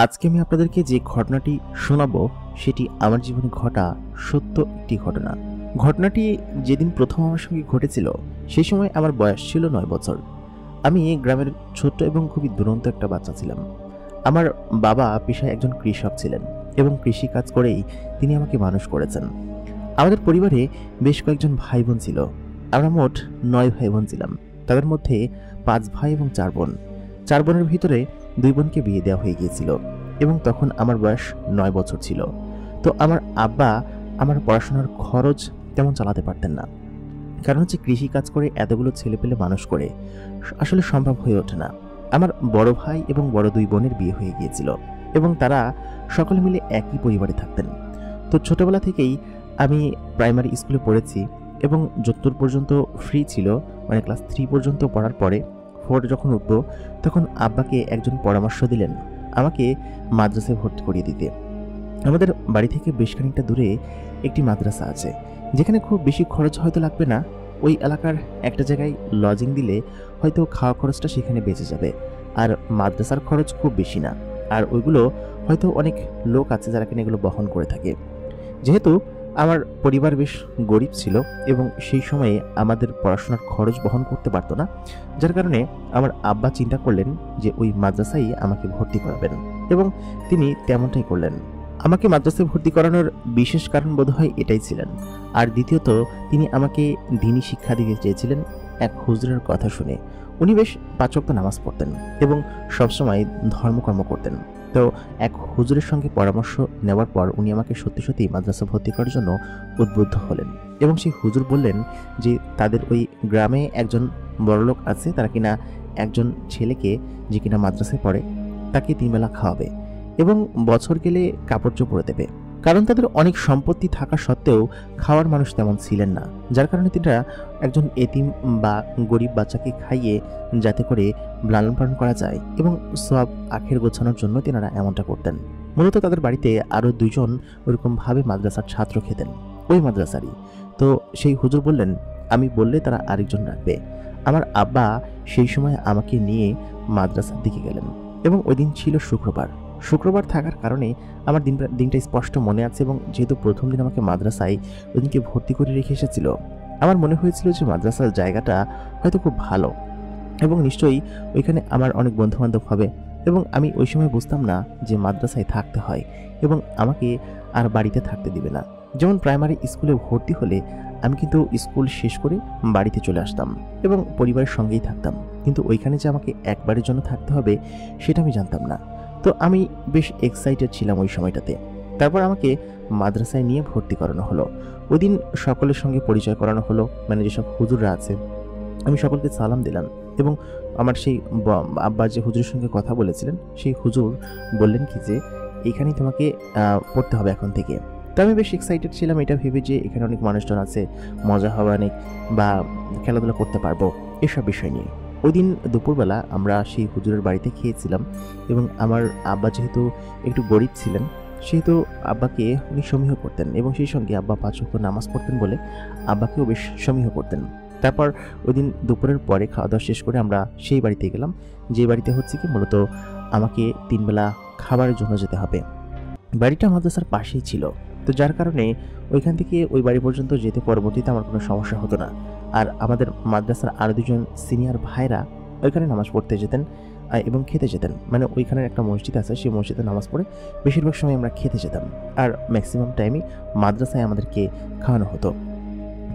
আজকে আমি আপনাদেরকে যে ঘটনাটি শোনাবো সেটি আমার জীবনে ঘটা সত্য একটি ঘটনা। ঘটনাটি যেদিন প্রথম আমার সঙ্গে ঘটেছিল সেই সময় আমার বয়স ছিল 9 বছর। আমি গ্রামের ছোট্ট এবং খুবই দুরন্ত একটা বাচ্চা ছিলাম। আমার বাবা পেশায় একজন কৃষক ছিলেন এবং কৃষি কাজ করেই তিনি আমাকে মানুষ করেছেন। আমাদের পরিবারে বেশ কয়েকজন ভাই বোন ছিল। আমরা মোট 9 ভাই বোন ছিলাম। তাদের মধ্যে 5 ভাই এবং 4 বোন। 4 বোনের ভিতরে 2 বোনকে বিয়ে দেওয়া হয়ে গিয়েছিল এবং তখন আমার বয়স 9 বছর ছিল। তো আমার আব্বা আমার পড়াশোনার খরচ তেমন চালাতে পারতেন না, কারণ হচ্ছে কৃষি কাজ করে এতগুলো ছেলেপেলে মানুষ করে আসলে সম্ভব হয়ে ওঠে না। আমার বড় ভাই এবং বড় 2 বোনের বিয়ে হয়ে গিয়েছিল এবং তারা সকলে মিলে একই পরিবারে থাকতেন। তো ছোটবেলা থেকেই আমি প্রাইমারি স্কুলে পড়েছি এবং যতদূর পর্যন্ত ফ্রি ছিল, মানে ক্লাস 3 পর্যন্ত পড়ার পরে 4 যখন উঠব তখন আব্বাকে একজন পরামর্শ দিলেন আমাকে মাদ্রাসায় ভর্তি করিয়ে দিতে। আমাদের বাড়ি থেকে বেশ খানিকটা দূরে একটি মাদ্রাসা আছে, যেখানে খুব বেশি খরচ হয়তো লাগবে না। ওই এলাকার একটা জায়গায় লজিং দিলে হয়তো খাওয়া খরচটা সেখানে বেঁচে যাবে, আর মাদ্রাসার খরচ খুব বেশি না। আর ওইগুলো হয়তো অনেক লোক আছে যারা কিনা এগুলো বহন করে থাকে। যেহেতু আমার পরিবার বেশ গরিব ছিল এবং সেই সময়ে আমাদের পড়াশোনার খরচ বহন করতে পারতো না, যার কারণে আমার আব্বা চিন্তা করলেন যে ওই মাদ্রাসায় আমাকে ভর্তি করাবেন এবং তিনি তেমনটাই করলেন। আমাকে মাদ্রাসায় ভর্তি করানোর বিশেষ কারণ বোধহয় এটাই ছিলেন। আর দ্বিতীয়ত তিনি আমাকে দ্বীনি শিক্ষা দিতে চেয়েছিলেন এক হুজুরের কথা শুনে। উনি বেশ 5 ওয়াক্ত নামাজ পড়তেন এবং সবসময় ধর্মকর্ম করতেন। তো এক হুজুরের সঙ্গে পরামর্শ নেওয়ার পর উনি আমাকে সত্যি সত্যি মাদ্রাসা ভর্তি করার জন্য উদ্বুদ্ধ হলেন এবং সেই হুজুর বললেন যে তাদের ওই গ্রামে একজন বড়লোক আছে, তারা কিনা একজন ছেলেকে যে কিনা মাদ্রাসায় পড়ে তাকে 3 বেলা খাওয়াবে এবং বছর গেলে কাপড় চোপড় দেবে। কারণ তাদের অনেক সম্পত্তি থাকা সত্ত্বেও খাওয়ার মানুষ তেমন ছিলেন না, যার কারণে তারা একজন এতিম বা গরিব বাচ্চাকে খাইয়ে যাতে করে লালন পালন করা যায় এবং সওয়াব আখের গোছানোর জন্য তেনারা এমনটা করতেন। মূলত তাদের বাড়িতে আরও 2 জন ওরকমভাবে মাদ্রাসার ছাত্র খেতেন, ওই মাদ্রাসারই। তো সেই হুজুর বললেন আমি বললে তারা আরেকজন রাখবে। আমার আব্বা সেই সময় আমাকে নিয়ে মাদ্রাসার দিকে গেলেন এবং ওই দিন ছিল শুক্রবার থাকার কারণে আমার দিনটা স্পষ্ট মনে আছে এবং যেহেতু প্রথম দিন আমাকে মাদ্রাসায় ওইদিনকে ভর্তি করে রেখে এসেছিল, আমার মনে হয়েছিল যে মাদ্রাসার জায়গাটা হয়তো খুব ভালো এবং নিশ্চয়ই ওইখানে আমার অনেক বন্ধুবান্ধব হবে। এবং আমি ওই সময় বুঝতাম না যে মাদ্রাসায় থাকতে হয় এবং আমাকে আর বাড়িতে থাকতে দিবে না। যেমন প্রাইমারি স্কুলে ভর্তি হলে আমি কিন্তু স্কুল শেষ করে বাড়িতে চলে আসতাম এবং পরিবারের সঙ্গেই থাকতাম, কিন্তু ওইখানে যে আমাকে একবারের জন্য থাকতে হবে সেটা আমি জানতাম না। তো আমি বেশ এক্সাইটেড ছিলাম ওই সময়টাতে। তারপর আমাকে মাদ্রাসায় নিয়ে ভর্তি করানো হলো। ওই দিন সকলের সঙ্গে পরিচয় করানো হলো, মানে যেসব হুজুররা আছে আমি সকলকে সালাম দিলাম এবং আমার সেই আব্বা যে হুজুরের সঙ্গে কথা বলেছিলেন সেই হুজুর বললেন কি যে এখানেই তোমাকে পড়তে হবে এখন থেকে। তো আমি বেশ এক্সাইটেড ছিলাম এটা ভেবে যে এখানে অনেক মানুষজন আছে, মজা হবে অনেক, বা খেলাধুলা করতে পারবো, এসব বিষয় নিয়ে। ওই দিন দুপুরবেলা আমরা সেই হুজুরের বাড়িতে খেয়েছিলাম এবং আমার আব্বা যেহেতু একটু গরিব ছিলেন সেহেতু আব্বাকে উনি সমীহ করতেন এবং সেই সঙ্গে আব্বা 5 ওয়াক্ত নামাজ পড়তেন বলে আব্বাকেও বেশ সমীহ করতেন। তারপর ওই দিন দুপুরের পরে খাওয়া দাওয়া শেষ করে আমরা সেই বাড়িতে গেলাম, যে বাড়িতে হচ্ছে কি মূলত আমাকে 3 বেলা খাবারের জন্য যেতে হবে। বাড়িটা মাদ্রাসার পাশেই ছিল, তো যার কারণে ওইখান থেকে ওই বাড়ি পর্যন্ত যেতে পরবর্তীতে আমার কোনো সমস্যা হতো না। আর আমাদের মাদ্রাসার আরও 2 জন সিনিয়র ভাইরা ওইখানে নামাজ পড়তে যেতেন এবং খেতে যেতেন, মানে ওইখানের একটা মসজিদ আছে, সেই মসজিদে নামাজ পড়ে বেশিরভাগ সময় আমরা খেতে যেতাম আর ম্যাক্সিমাম টাইমই মাদ্রাসায় আমাদেরকে খাওয়ানো হতো।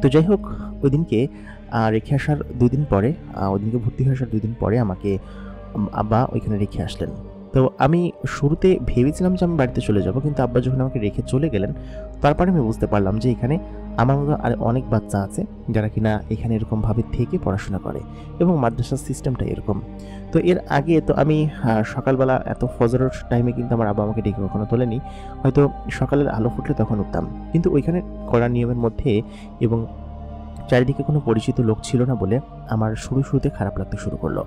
তো যাই হোক, ওই দিনকে রেখে আসার 2 দিন পরে, ওই দিনকে ভর্তি হয়ে আসার 2 দিন পরে আমাকে আব্বা ওইখানে রেখে আসলেন। তো আমি শুরুতে ভেবেছিলাম যে আমি বাড়িতে চলে যাব, কিন্তু আব্বা যখন আমাকে রেখে চলে গেলেন তারপরে আমি বুঝতে পারলাম যে এখানে আমার মতো আর অনেক বাচ্চা আছে যারা কিনা এখানে এরকমভাবে থেকে পড়াশোনা করে এবং মাদ্রাসার সিস্টেমটা এরকম। তো এর আগে তো আমি সকালবেলা এত ফজরের টাইমে কিন্তু আমার আব্বা আমাকে ডেকে কখনো তোলেনি, হয়তো সকালের আলো ফুটলে তখন উঠতাম, কিন্তু ওইখানে কড়া নিয়মের মধ্যে এবং চারিদিকে কোনো পরিচিত লোক ছিল না বলে আমার শুরুতে খারাপ লাগতে শুরু করলো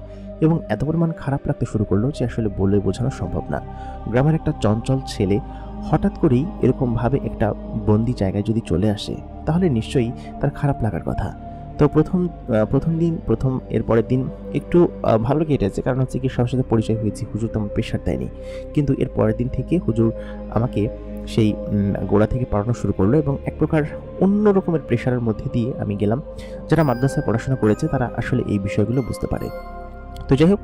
এবং এত পরিমাণ খারাপ লাগতে শুরু করলো যে আসলে বলে বোঝানো সম্ভব না। গ্রামের একটা চঞ্চল ছেলে হঠাৎ করেই এরকমভাবে একটা বন্দি জায়গায় যদি চলে আসে তাহলে নিশ্চয়ই তার খারাপ লাগার কথা। তো প্রথম দিন এর পরের দিন একটু ভালো কেটেছে, কারণ হচ্ছে কি সবার সাথে পরিচয় হয়েছি, হুজুর তেমন প্রেশার দেয়নি। কিন্তু এর পরের দিন থেকে হুজুর আমাকে সেই গোড়া থেকে পড়ানো শুরু করলো এবং এক প্রকার অন্য রকমের প্রেশারের মধ্যে দিয়ে আমি গেলাম। যারা মাদ্রাসায় পড়াশোনা করেছে তারা আসলে এই বিষয়গুলো বুঝতে পারে। তো যাই হোক,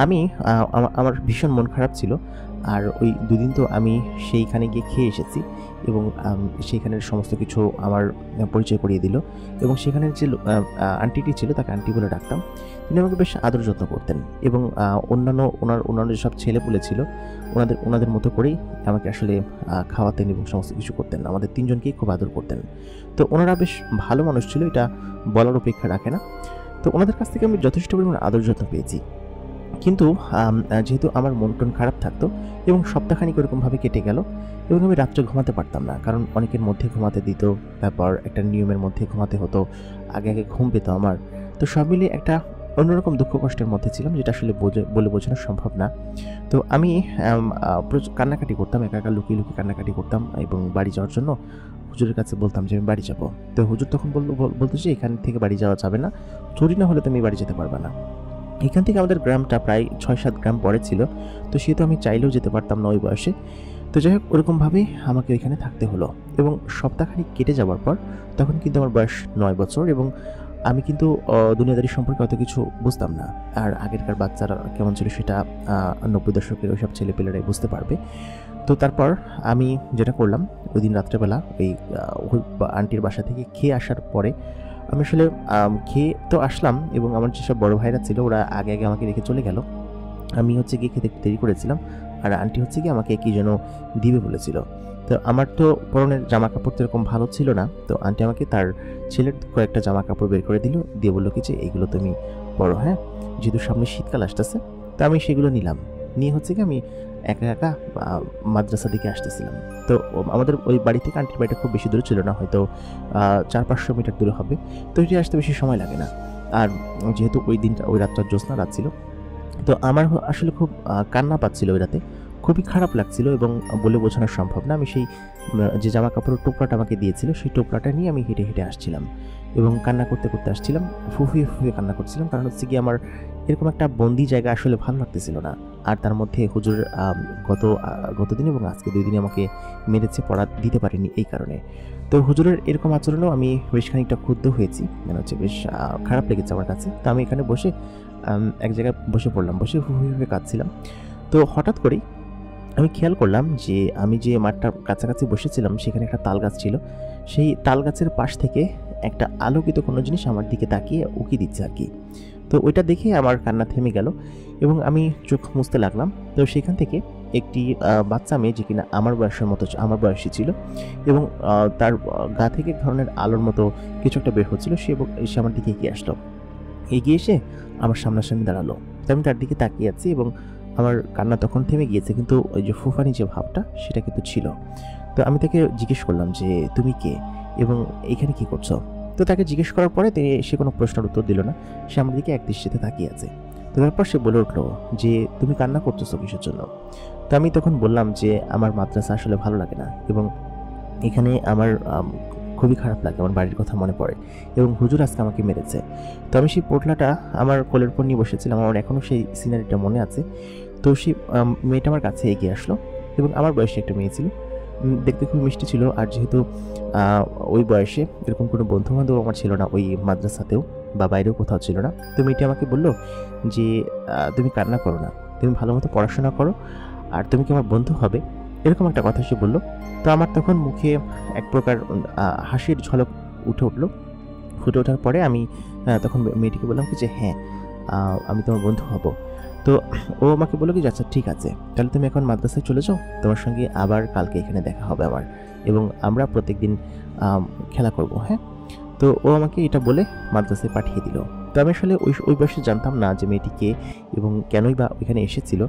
আমি আমার ভীষণ মন খারাপ ছিল। আর ওই দুদিন তো আমি সেইখানে গিয়ে খেয়ে এসেছি এবং সেইখানের সমস্ত কিছু আমার পরিচয় করিয়ে দিল। এবং সেখানের যে আন্টিটি ছিল, তাকে আন্টি বলে ডাকতাম। তিনি আমাকে বেশ আদর যত্ন করতেন এবং ওনার যেসব ছেলেপুলে ছিল ওনাদের মতো করেই আমাকে আসলে খাওয়াতেন এবং সমস্ত কিছু করতেন। আমাদের তিনজনকেই খুব আদর করতেন। তো ওনারা বেশ ভালো মানুষ ছিল, এটা বলার অপেক্ষা রাখে না। তো ওনাদের কাছ থেকে আমি যথেষ্ট পরিমাণ আদর যত্ন পেয়েছি। কিন্তু যেহেতু আমার মন টন খারাপ থাকতো এবং সপ্তাহখানিক ওরকমভাবে কেটে গেল এবং আমি রাত্রে ঘুমাতে পারতাম না, কারণ অনেকের মধ্যে ঘুমাতে দিত, তারপর একটা নিয়মের মধ্যে ঘুমাতে হতো, আগে ঘুম পেত আমার। তো সব মিলিয়ে একটা অন্যরকম দুঃখ কষ্টের মধ্যে ছিলাম, যেটা আসলে বলে বোঝানো সম্ভব না। তো আমি কান্নাকাটি করতাম, একা লুকিয়ে লুকিয়ে কান্নাকাটি করতাম এবং বাড়ি যাওয়ার জন্য হুজুরের কাছে বলতাম যে আমি বাড়ি যাব। তো হুজুর তখন বলতো যে এখান থেকে বাড়ি যাওয়া যাবে না, চুরি না হলে তুমি বাড়ি যেতে পারবে না। এখান থেকে আমাদের গ্রামটা প্রায় 6-7 গ্রাম পরে ছিল, তো সেহেতু আমি চাইলেও যেতে পারতাম না ওই বয়সে। তো যাই হোক, ওরকমভাবেই আমাকে ওইখানে থাকতে হলো এবং সপ্তাহখানিক কেটে যাওয়ার পর তখন কিন্তু আমার বয়স 9 বছর এবং আমি কিন্তু দুনিয়াদারি সম্পর্কে অত কিছু বুঝতাম না। আর আগেরকার বাচ্চারা কেমন ছিল সেটা 90 দশকের ওইসব ছেলেপেলেরাই বুঝতে পারবে। তো তারপর আমি যেটা করলাম, ওই দিন রাত্রেবেলা ওই আন্টির বাসা থেকে খেয়ে আসার পরে আমি আসলে খেয়ে তো আসলাম এবং আমার যেসব বড় ভাইরা ছিল ওরা আগে আমাকে রেখে চলে গেল। আমি হচ্ছে গিয়ে খেতে দেরি করেছিলাম, আর আন্টি হচ্ছে গিয়ে আমাকে কি যেন দিবে বলেছিল। তো আমার তো পরনের জামা কাপড় তো এরকম ভালো ছিল না, তো আন্টি আমাকে তার ছেলের কয়েকটা জামা কাপড় বের করে দিল, দিয়ে বললো কি যে এইগুলো তুমি পরো, হ্যাঁ, যেহেতু সামনে শীতকাল আসতেছে। তো আমি সেগুলো নিলাম, নিয়ে হচ্ছে কি আমি একা মাদ্রাসা দিকে আসতেছিলাম। তো আমাদের ওই বাড়ি থেকে আন্টির বাড়িটা খুব বেশি দূরে ছিল না, হয়তো 400-500 মিটার দূরে হবে। তো এটি আসতে বেশি সময় লাগে না। আর যেহেতু ওই রাতটা জ্যোৎস্না রাত ছিল, তো আমার আসলে খুব কান্না পাচ্ছিল ওই রাতে, খুবই খারাপ লাগছিল এবং বলে বোঝানো সম্ভব না। আমি সেই যে জামা কাপড়ের টোপলাটা আমাকে দিয়েছিল সেই টোপলাটা নিয়ে আমি হেঁটে হেঁটে আসছিলাম এবং কান্না করতে করতে আসছিলাম, ফুফিয়ে কান্না করছিলাম, কারণ হচ্ছে কি আমার এরকম একটা বন্দি জায়গা আসলে ভালো লাগতেছিল না। আর তার মধ্যে হুজুর গতদিন এবং আজকে 2 দিনে আমাকে মেরেছে, পড়া দিতে পারেনি এই কারণে। তো হুজুরের এরকম আচরণেও আমি বেশ খানিকটা ক্ষুব্ধ হয়েছি, মানে হচ্ছে বেশ খারাপ লেগেছে আমার কাছে। তো আমি এখানে বসে এক জায়গায় বসে পড়লাম, বসে ফুফিয়ে কাঁদছিলাম। তো হঠাৎ করেই আমি খেয়াল করলাম যে আমি যে মাঠটার কাছাকাছি বসেছিলাম সেখানে একটা তাল গাছ ছিল। সেই তাল গাছের পাশ থেকে একটা আলোকিত কোনো জিনিস আমার দিকে তাকিয়ে উকি দিচ্ছে আর কি। তো ওইটা দেখে আমার কান্না থেমে গেল এবং আমি চোখ মুছতে লাগলাম। তো সেখান থেকে একটি বাচ্চা মেয়ে, যে কিনা আমার বয়সী ছিল এবং তার গা থেকে এক ধরনের আলোর মতো কিছু একটা বের হচ্ছিল, সে আমার দিকে এগিয়ে এসে আমার সামনাসামনি দাঁড়ালো। তো আমি তার দিকে তাকিয়ে আছি এবং আমার কান্না তখন থেমে গিয়েছে, কিন্তু ওই যে ফুফানি যে ভাবটা সেটা কিন্তু ছিল। তো আমি তাকে জিজ্ঞেস করলাম যে তুমি কে এবং এখানে কি করছো। তো তাকে জিজ্ঞেস করার পরে সে কোনো প্রশ্নের উত্তর দিল না, সে আমার দিকে একদৃষ্টিতে তাকিয়ে আছে। তো তারপর সে বলে উঠলো যে তুমি কান্না করতেছো কিসের জন্য। তো আমি তখন বললাম যে আমার মাদ্রাসা আসলে ভালো লাগে না এবং এখানে আমার খুবই খারাপ লাগে, আমার বাড়ির কথা মনে পড়ে এবং হুজুর আজকে আমাকে মেরেছে। তো আমি সেই পোটলাটা আমার কোলের উপর নিয়ে বসেছিলাম, আমার এখনও সেই সিনারিটা মনে আছে। তো সেই মেয়েটা আমার কাছে এগিয়ে আসলো এবং আমার বয়সে একটা মেয়ে ছিল, দেখতে খুব মিষ্টি ছিল। আর যেহেতু ওই বয়সে এরকম কোনো বন্ধুবান্ধব আমার ছিল না ওই মাদ্রাসাতেও বা বাইরেও কোথাও ছিল না। তো মেয়েটি আমাকে বললো যে তুমি কান্না করো না, তুমি ভালো মতো পড়াশোনা করো আর তুমি কি আমার বন্ধু হবে, এরকম একটা কথা সে বললো। তো আমার তখন মুখে এক প্রকার হাসির ঝলক ফুটে ওঠার পরে আমি তখন মেয়েটিকে বললাম কি যে হ্যাঁ, আমি তোমার বন্ধু হব। তো ও আমাকে বললো কি আচ্ছা ঠিক আছে, তাহলে তুমি এখন মাদ্রাসায় চলে যাও, তোমার সঙ্গে আবার কালকে এখানে দেখা হবে আমার, এবং আমরা প্রত্যেকদিন খেলা করব, হ্যাঁ। তো ও আমাকে এটা বলে মাদ্রাসায় পাঠিয়ে দিল। তো আমি আসলে ওই বয়সে জানতাম না যে মেয়েটি কে এবং কেনই বা ওইখানে এসেছিল।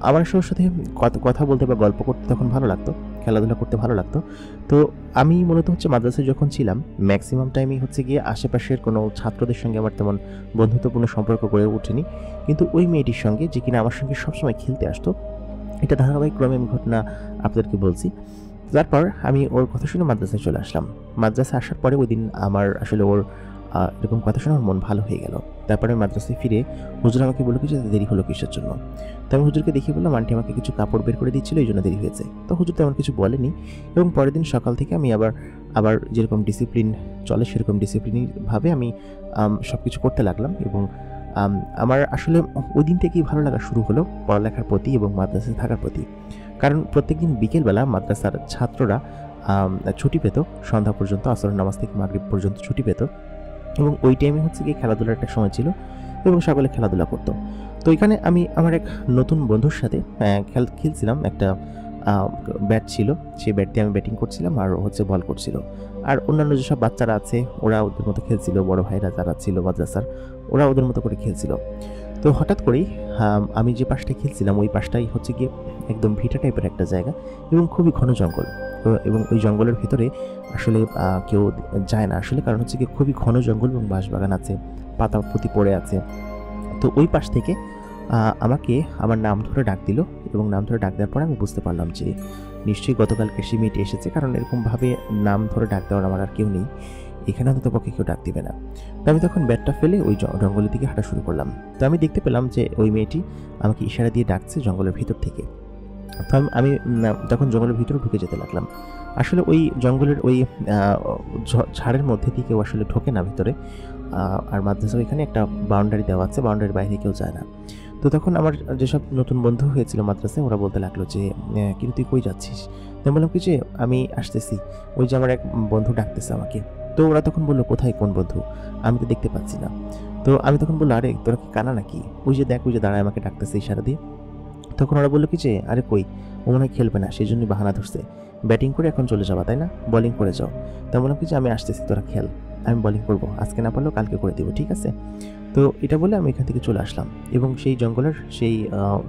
আমার ওর সাথে কথা বলতে বা গল্প করতে তখন ভালো লাগতো, খেলাধুলা করতে ভালো লাগতো। তো আমি মূলত হচ্ছে মাদ্রাসায় যখন ছিলাম ম্যাক্সিমাম টাইমই হচ্ছে গিয়ে আশেপাশের কোনো ছাত্রদের সঙ্গে আমার তেমন বন্ধুত্বপূর্ণ সম্পর্ক গড়ে ওঠেনি, কিন্তু ওই মেয়েটির সঙ্গে, যে কিনা আমার সঙ্গে সবসময় খেলতে আসতো, এটা ধারাবাহিকক্রমে আমি ঘটনা আপনাদেরকে বলছি। তারপর আমি ওর কথা শুনে মাদ্রাসায় চলে আসলাম। মাদ্রাসায় আসার পরে ওই দিন আমার আসলে ওর এরকম কথা শুনে আমার মন ভালো হয়ে গেল। তারপরে আমি মাদ্রাসায় ফিরে হুজুর আমাকে বলল কিছু দেরি হলো কিসের জন্য। তো আমি হুজুরকে দেখিয়ে বললাম আন্টি আমাকে কিছু কাপড় বের করে দিচ্ছিল, এই জন্য দেরি হয়েছে। তো হুজুর তেমন কিছু বলেনি এবং পরের দিন সকাল থেকে আমি আবার যেরকম ডিসিপ্লিন চলে সেরকম ডিসিপ্লিনভাবে আমি সব কিছু করতে লাগলাম এবং আমার আসলে ওই দিন থেকেই ভালো লাগা শুরু হলো পড়ালেখার প্রতি এবং মাদ্রাসায় থাকার প্রতি। কারণ প্রত্যেকদিন বিকেলবেলা মাদ্রাসার ছাত্ররা ছুটি পেত, সন্ধ্যা পর্যন্ত, আসরের নামাজ থেকে মাগরিব পর্যন্ত ছুটি পেত এবং ওই টাইমে হচ্ছে গিয়ে খেলাধুলার একটা সময় ছিল এবং সকলে খেলাধুলা করতো। তো এখানে আমি আমার এক নতুন বন্ধুর সাথে খেলছিলাম। একটা ব্যাট ছিল, সেই ব্যাট দিয়ে আমি ব্যাটিং করছিলাম আর হচ্ছে বল করছিল। আর অন্যান্য যেসব বাচ্চারা আছে ওরা ওদের মতো খেলছিল, বড় ভাইরা যারা ছিল মাদ্রাসার ওরা ওদের মতো করে খেলছিল। তো হঠাৎ করেই আমি যে পাশটায় খেলছিলাম ওই পাশটাই হচ্ছে গিয়ে একদম ভিটা টাইপের একটা জায়গা এবং খুবই ঘন জঙ্গল। এবং ওই জঙ্গলের ভিতরে আসলে কেউ যায় না আসলে, কারণ হচ্ছে গিয়ে খুবই ঘন জঙ্গল এবং বাঁশবাগান আছে, পাতা পুঁতি পড়ে আছে। তো ওই পাশ থেকে আমাকে আমার নাম ধরে ডাক দিল এবং নাম ধরে ডাক দেওয়ার পরে আমি বুঝতে পারলাম যে নিশ্চয়ই গতকালকে সে মেয়েটি এসেছে, কারণ এরকমভাবে নাম ধরে ডাক দেওয়ার আমার আর কেউ নেই, এখানে অন্তত পক্ষে কেউ ডাক দিবে না। তো আমি তখন ব্যাটটা ফেলে ওই জঙ্গলের দিকে হাঁটা শুরু করলাম। তো আমি দেখতে পেলাম যে ওই মেয়েটি আমাকে ইশারা দিয়ে ডাকছে জঙ্গলের ভিতর থেকে। তো আমি তখন জঙ্গলের ভিতরে ঢুকে যেতে লাগলাম। আসলে ওই জঙ্গলের ওই ঝাড়ের মধ্যে দিয়ে কেউ আসলে ঢোকে না ভিতরে, আর মাদ্রাসার এখানে একটা বাউন্ডারি দেওয়া আছে, বাউন্ডারির বাইরে কেউ যায় না। তো তখন আমার যেসব নতুন বন্ধু হয়েছিল মাদ্রাসায় ওরা বলতে লাগলো যে কিন্তু তুই কই যাচ্ছিস? তো বললাম কি যে আমি আসতেছি, ওই যে আমার এক বন্ধু ডাকতেছে আমাকে। তো ওরা তখন বললো কোথায়, কোন বন্ধু? আমি তো দেখতে পাচ্ছি না। তো আমি তখন বললো আরে তোরা কি কানা নাকি? ওই যে দেখ, ওই যে দাঁড়ায় আমাকে ডাকতেছে ইশারা দিয়ে। তখন ওরা বললো কি যে আরে কই, ও মনে হয় খেলবে না, সেই জন্যই বাহানা ধরছে, ব্যাটিং করে এখন চলে যাবা তাই না, বোলিং করে যাও। তা বললাম কি যে আমি আসতেছি, তোরা খেল, আমি বোলিং করবো, আজকে না পারলেও কালকে করে দেবো, ঠিক আছে? তো এটা বলে আমি এখান থেকে চলে আসলাম এবং সেই জঙ্গলের সেই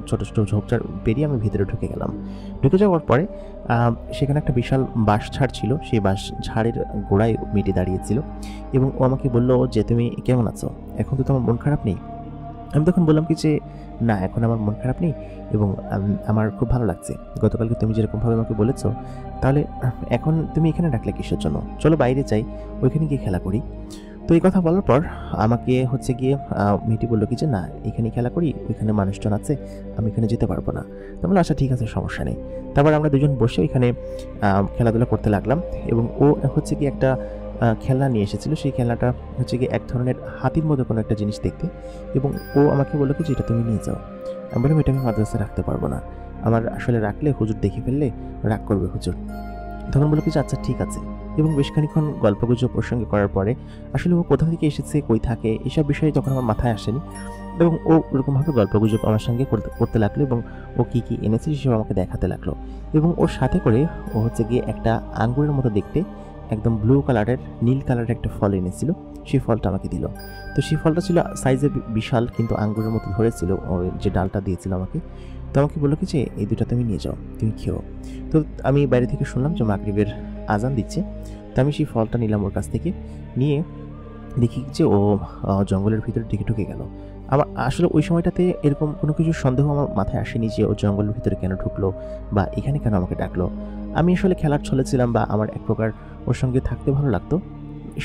ছোটো ছোটো ঝোপঝাড় পেরিয়ে আমি ভিতরে ঢুকে গেলাম। ঢুকে যাওয়ার পরে সেখানে একটা বিশাল বাঁশ ঝাড় ছিল, সেই বাঁশ ঝাড়ের গোড়ায় মেয়েটি দাঁড়িয়েছিল এবং ও আমাকে বললো যে তুমি কেমন আছো, এখন তো তোমার মন খারাপ নেই? আমি তখন বললাম কি যে না, এখন আমার মন খারাপ নেই এবং আমার খুব ভালো লাগছে, গতকালকে তুমি যেরকমভাবে আমাকে বলেছো, তাহলে এখন তুমি এখানে ডাকলে কিসের জন্য? চলো বাইরে যাই, ওইখানে গিয়ে খেলা করি। তো এই কথা বলার পর আমাকে হচ্ছে গিয়ে মেয়েটি বললো কি যে না, এখানে খেলা করি, ওইখানে মানুষজন আছে, আমি এখানে যেতে পারবো না। তো বললো আচ্ছা ঠিক আছে, সমস্যা নেই। তারপর আমরা দুজন বসে ওইখানে খেলাধুলা করতে লাগলাম এবং ও হচ্ছে কি একটা খেলনা নিয়ে এসেছিল, সেই খেলনাটা হচ্ছে কি এক ধরনের হাতির মতো কোনো একটা জিনিস দেখতে এবং ও আমাকে বললো কি যে এটা তুমি নিয়ে যাও। আমি বললাম এটা আমি মাদ্রাসায় রাখতে পারবো না, আমার আসলে রাখলে হুজুর দেখে ফেললে রাগ করবে হুজুর। তখন বললো কি যে আচ্ছা ঠিক আছে এবং বেশ খানিক্ষণ গল্পগুজব প্রসঙ্গে করার পরে আসলে ও কোথা থেকে এসেছে, কই থাকে, এসব বিষয়ে তখন আমার মাথায় আসেনি এবং ও ওরকমভাবে গল্পগুজব আমার সঙ্গে করতে লাগলো এবং ও কী কী এনেছে সেসব আমাকে দেখাতে লাগলো এবং ওর সাথে করে ও হচ্ছে গিয়ে একটা আঙ্গুরের মতো দেখতে একদম ব্লু কালারের, নীল কালারের একটা ফল এনেছিল, সেই ফলটা আমাকে দিল। তো সেই ফলটা ছিল সাইজে বিশাল কিন্তু আঙ্গুরের মতো ধরেছিল, ওই যে ডালটা দিয়েছিল আমাকে। তো আমাকে বললো কি যে এই দুটো তুমি নিয়ে যাও, তুমি খেও। তো আমি বাইরে থেকে শুনলাম যে মাগরিবের আজান দিচ্ছে। তো আমি সেই ফলটা নিলাম ওর কাছ থেকে, নিয়ে দেখি যে ও জঙ্গলের ভিতরে ঢুকে গেল। আমার আসলে ওই সময়টাতে এরকম কোনো কিছু সন্দেহ আমার মাথায় আসেনি যে ও জঙ্গলের ভিতরে কেন ঢুকলো বা এখানে কেন আমাকে ডাকলো। আমি আসলে খেলার ছলে ছিলাম বা আমার এক প্রকার ওর সঙ্গে থাকতে ভালো লাগতো,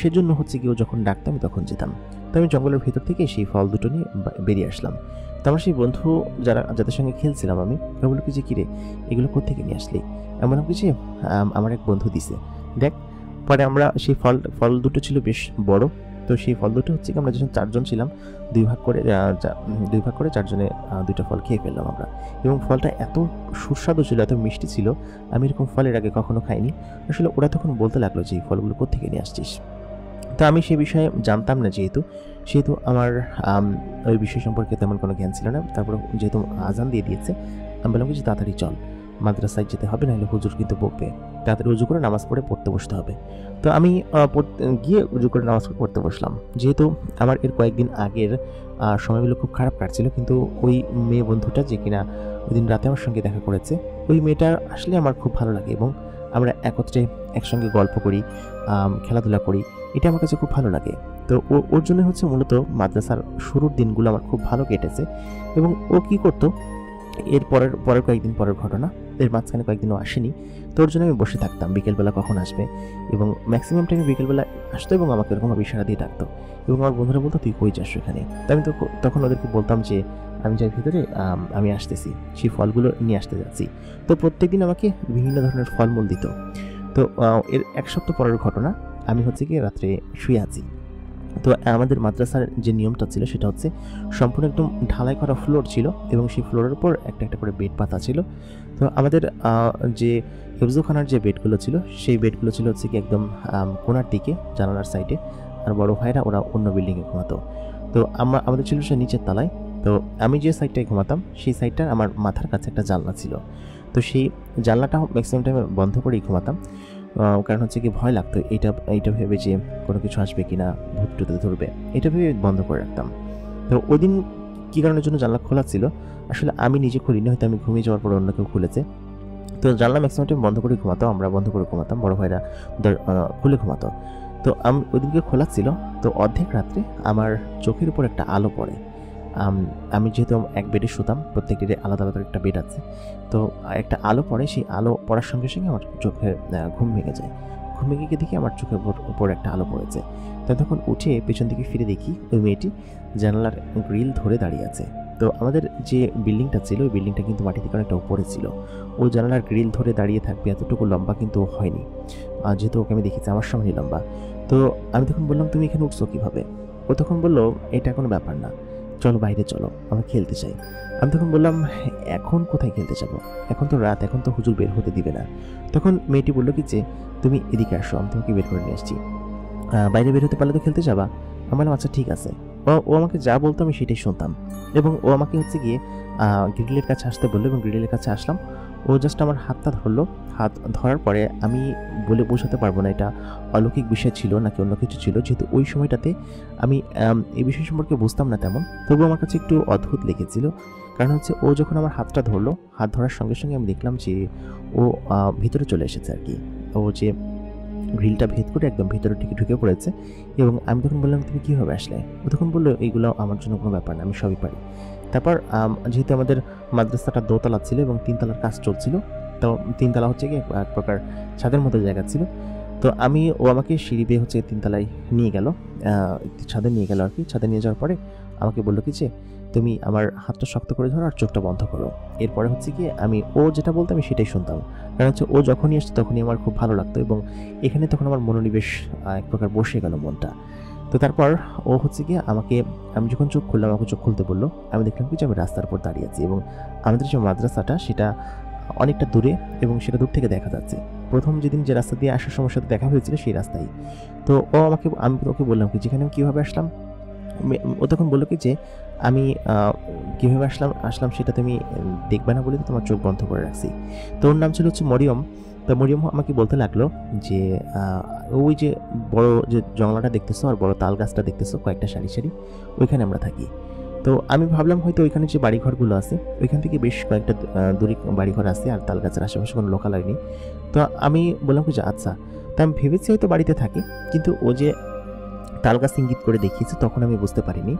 সেজন্য হচ্ছে কি ও যখন ডাকতো আমি তখন যেতাম। তো আমি জঙ্গলের ভিতর থেকে সেই ফল দুটো নিয়ে বেরিয়ে আসলাম। তো আমার সেই বন্ধু যাদের সঙ্গে খেলছিলাম আমি, ওরা বললো কি যে কিরে এগুলো কোত্থেকে নিয়ে আসলি? আমি বললাম কি যে আমার এক বন্ধু দিছে, দেখ। পরে আমরা সেই ফল দুটো ছিল বেশ বড়। তো সেই ফল দুটো হচ্ছে কি আমরা যখন চারজন ছিলাম দুই ভাগ করে চারজনে দুইটা ফল খেয়ে ফেললাম আমরা এবং ফলটা এত সুস্বাদু ছিল, এত মিষ্টি ছিল, আমি এরকম ফলের আগে কখনো খাইনি। আসলে ওরা তখন বলতে লাগলো যে এই ফলগুলো কোত্থেকে নিয়ে আসছিস। তো আমি সেই বিষয়ে জানতাম না, যেহেতু আমার ওই বিষয় সম্পর্কে তেমন কোনো জ্ঞান ছিল না। তারপর যেহেতু আজান দিয়ে দিয়েছে আমি বললাম যে তাড়াতাড়ি চল, মাদ্রাসায় যেতে হবে, নাহলে হুজুর কিন্তু বকবে, তাড়াতাড়ি উজু করে নামাজ পড়তে বসতে হবে। তো আমি গিয়ে উজু করে নামাজ পড়তে বসলাম। যেহেতু আমার এর কয়েকদিন আগের সময়গুলো খুব খারাপ কাটছিল, কিন্তু ওই মেয়ে বন্ধুটা যে কিনা ওই দিন রাতে আমার সঙ্গে দেখা করেছে, ওই মেয়েটা আসলে আমার খুব ভালো লাগে এবং আমরা একসঙ্গে গল্প করি, খেলাধুলা করি, এটা আমার কাছে খুব ভালো লাগে। তো ওর জন্য হচ্ছে মূলত মাদ্রাসার শুরুর দিনগুলো আমার খুব ভালো কেটেছে। এবং ও কি করতো, এর পরের কয়েকদিন পরের ঘটনা, এর মাঝখানে কয়েকদিনও আসেনি। তোর জন্য আমি বসে থাকতাম বিকেলবেলা কখন আসবে, এবং ম্যাক্সিমাম টাইমে বিকেলবেলা আসতো এবং আমাকে এরকমভাবে ইশারা দিয়ে ডাকতো, এবং আমার বন্ধুরা বলতো তুই কই যাস এখানে। তো আমি তখন ওদেরকে বলতাম যে আমি যাই ভিতরে, আমি আসতেছি, সেই ফলগুলো নিয়ে আসতে যাচ্ছি। তো প্রত্যেকদিন আমাকে বিভিন্ন ধরনের ফলমূল দিত। তো এর এক সপ্তাহ পরের ঘটনা, আমি হচ্ছে কি রাত্রে শুয়ে আছি। তো আমাদের মাদ্রাসার যে নিয়মটা ছিল সেটা হচ্ছে সম্পূর্ণ একদম ঢালাই করা ফ্লোর ছিল, এবং সেই ফ্লোরের উপর একটা একটা করে বেড পাতা ছিল। তো আমাদের যে হেফজোখানার যে বেডগুলো ছিল সেই বেডগুলো ছিল হচ্ছে কি একদম কোণার দিকে জানালার সাইডে, আর বড় ভাইরা ওরা অন্য বিল্ডিংয়ে ঘুমাতো। তো আমাদের ছিল সে নিচের তলায়। তো আমি যে সাইডটায় ঘুমাতাম সেই সাইডটার আমার মাথার কাছে একটা জানলা ছিল। তো সেই জানলাটা ম্যাক্সিমাম টাইমে বন্ধ করেই ঘুমাতাম, কারণ হচ্ছে কি ভয় লাগতো এইটা ভেবে যে কোনো কিছু আসবে কিনা, ভূত টুতে ধরবে, এটা ভেবে বন্ধ করে রাখতাম। তো ওই দিন কী কারণের জন্য জানলা খোলা ছিল আসলে আমি নিজে খুলিনি, হয়তো আমি ঘুমিয়ে যাওয়ার পর অন্য কেউ খুলেছে। তো জানলা ম্যাক্সিমাম টাইম বন্ধ করে ঘুমাতো, আমরা বন্ধ করে ঘুমাতাম, বড় ভাইরা খুলে ঘুমাতো। তো আমি ওই দিনকে খোলা ছিল। তো অর্ধেক রাত্রে আমার চোখের উপর একটা আলো পড়ে। আমি যেহেতু এক বেডে শুতাম, প্রত্যেকটির আলাদা আলাদা একটা বেড আছে। তো একটা আলো পড়ে, সেই আলো পড়ার সঙ্গে সঙ্গে আমার চোখে ঘুম ভেঙে যায়। ঘুম ভেঙে গিয়ে দেখি আমার চোখের উপর একটা আলো পড়েছে। তাই তখন উঠে পেছন দিকে ফিরে দেখি ওই মেয়েটি জানালার গ্রিল ধরে দাঁড়িয়ে আছে। তো আমাদের যে বিল্ডিংটা ছিল ওই বিল্ডিংটা কিন্তু মাটি থেকে অনেকটা উপরে ছিল। ও জানালার গ্রিল ধরে দাঁড়িয়ে থাকবে এতটুকু লম্বা কিন্তু হয়নি, যেহেতু ওকে আমি দেখেছি আমার সামনেই লম্বা। তো আমি তখন বললাম তুমি এখানে উঠছো কীভাবে? ও তখন বললো এটা কোনো ব্যাপার না, চলো বাইরে চলো, আমরা খেলতে চাই। আমি তখন বললাম এখন কোথায় খেলতে যাবো, এখন তো রাত, এখন তো হুজুর বের হতে দিবে না। তখন মেয়েটি বললো কি যে তুমি এদিকে আসো, আমি তোমাকে বের করে নিয়ে আসছি, বাইরে বের হতে পারলে তো খেলতে যাবা। আমি বললাম আচ্ছা ঠিক আছে। ও আমাকে যা বলতো আমি সেটাই শুনতাম, এবং ও আমাকে হচ্ছে গিয়ে গ্রিলের কাছে আসতে বললো, এবং গ্রিলের কাছে আসলাম। ও জাস্ট আমার হাতটা ধরলো। হাত ধরার পরে আমি বলে বোঝাতে পারবো না এটা অলৌকিক বিষয় ছিল নাকি অন্য কিছু ছিল, যেহেতু ওই সময়টাতে আমি এই বিষয় সম্পর্কে বুঝতাম না তেমন, তবু আমার কাছে একটু অদ্ভুত লেগেছিল। কারণ হচ্ছে ও যখন আমার হাতটা ধরলো, হাত ধরার সঙ্গে সঙ্গে আমি দেখলাম যে ও ভিতরে চলে এসেছে আর কি। ও যে গ্রিলটা ভেদ করে একদম ভিতরে ঢুকে পড়েছে, এবং আমি তখন বললাম তুমি কীভাবে আসলে? ও তখন বললো এইগুলো আমার জন্য কোনো ব্যাপার না, আমি সবই পারি। তারপর যেহেতু আমাদের মাদ্রাসাটা দোতলা ছিল এবং তিনতলার কাজ চলছিল, তো তিনতলা হচ্ছে কি এক প্রকার ছাদের মতো জায়গা ছিল। তো ও আমাকে সিঁড়ি বেয়ে হচ্ছে তিনতলায় নিয়ে গেল, ছাদে নিয়ে গেল আর কি। ছাদে নিয়ে যাওয়ার পরে আমাকে বললো কি যে তুমি আমার হাতটা শক্ত করে ধরো আর চোখটা বন্ধ করো। এরপরে হচ্ছে কি ও যেটা বলতো আমি সেটাই শুনতাম, কারণ হচ্ছে ও যখনই আসতো তখনই আমার খুব ভালো লাগতো, এবং এখানে তখন আমার মনোনিবেশ এক প্রকার বসে গেল মনটা। তো তারপর ও হচ্ছে কি আমি যখন চোখ খুললাম, আমাকে চোখ খুলতে বললো। আমি দেখলাম কি যে আমি রাস্তার উপর দাঁড়িয়ে আছি, এবং আমাদের যে মাদ্রাসাটা সেটা অনেকটা দূরে, এবং সেটা দূর থেকে দেখা যাচ্ছে। প্রথম যেদিন যে রাস্তা দিয়ে আসার সময় সাথে দেখা হয়েছিল সেই রাস্তায়। তো আমি ওকে বললাম কি যেখানে আমি কীভাবে আসলাম। ও তখন বললো কি যে আমি কীভাবে আসলাম সেটা তুমি দেখবে না বলে তোমার চোখ বন্ধ করে রাখছি। তো ওর নাম ছিল হচ্ছে মরিয়ম। তো মরিয়ম আমাকে বলতে লাগলো যে ওই যে বড় যে জঙ্গলাটা দেখতেছো আর বড় তাল গাছটা দেখতেছো কয়েকটা সারি সারি, ওইখানে আমরা থাকি। তো আমি ভাবলাম হয়তো ওইখানে যে বাড়িঘরগুলো আছে ওইখান থেকে বেশ কয়েকটা দূরে বাড়িঘর আছে, আর তাল গাছের আশেপাশে কোনো লোকালয় নেই। তো আমি বললাম যে আচ্ছা। তো আমি ভেবেছি হয়তো বাড়িতে থাকি, কিন্তু ও যে তাল গাছ ইঙ্গিত করে দেখিয়েছে তখন আমি বুঝতে পারিনি।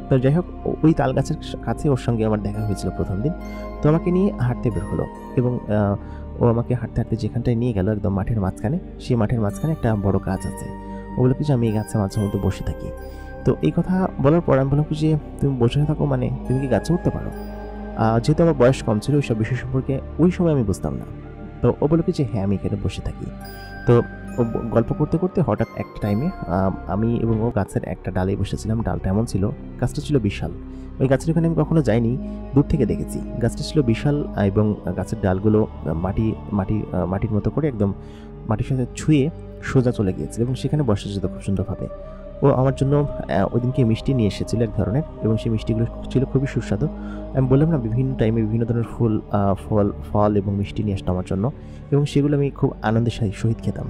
তো যাই হোক, ওই তাল গাছের কাছে ওর সঙ্গে আমার দেখা হয়েছিল প্রথম দিন। তো আমাকে নিয়ে হাঁটতে বের হলো, এবং ও আমাকে হাঁটতে হাঁটতে যেখানটায় নিয়ে গেল একদম মাঠের মাঝখানে, সেই মাঠের মাঝখানে একটা বড় গাছ আছে। ও বলে কি যে আমি এই গাছে মাঝে মধ্যে বসে থাকি। তো এই কথা বলার পর আমি বললাম কি যে তুমি বসে থাকো মানে তুমি কি গাছে উঠতে পারো? যেহেতু আমার বয়স কম ছিল ওইসব বিষয় সম্পর্কে ওই সময় আমি বুঝতাম না। তো ও বলে কি যে হ্যাঁ আমি এখানে বসে থাকি। তো ও গল্প করতে করতে হঠাৎ একটা টাইমে আমি এবং ও গাছের একটা ডালে বসেছিলাম। ডালটা এমন ছিল, গাছটা ছিল বিশাল। ওই গাছের ওখানে আমি কখনো যাইনি, দূর থেকে দেখেছি। গাছটা ছিল বিশাল, এবং গাছের ডালগুলো মাটির মতো করে একদম মাটির সাথে ছুঁয়ে সোজা চলে গিয়েছিল, এবং সেখানে বসা যেত খুব সুন্দরভাবে। ও আমার জন্য ওই দিনকে মিষ্টি নিয়ে এসেছিল এক ধরনের, এবং সেই মিষ্টিগুলো ছিল খুবই সুস্বাদু। আমি বললাম না বিভিন্ন টাইমে বিভিন্ন ধরনের ফল এবং মিষ্টি নিয়ে আসতো আমার জন্য, এবং সেগুলো আমি খুব আনন্দের সহিত খেতাম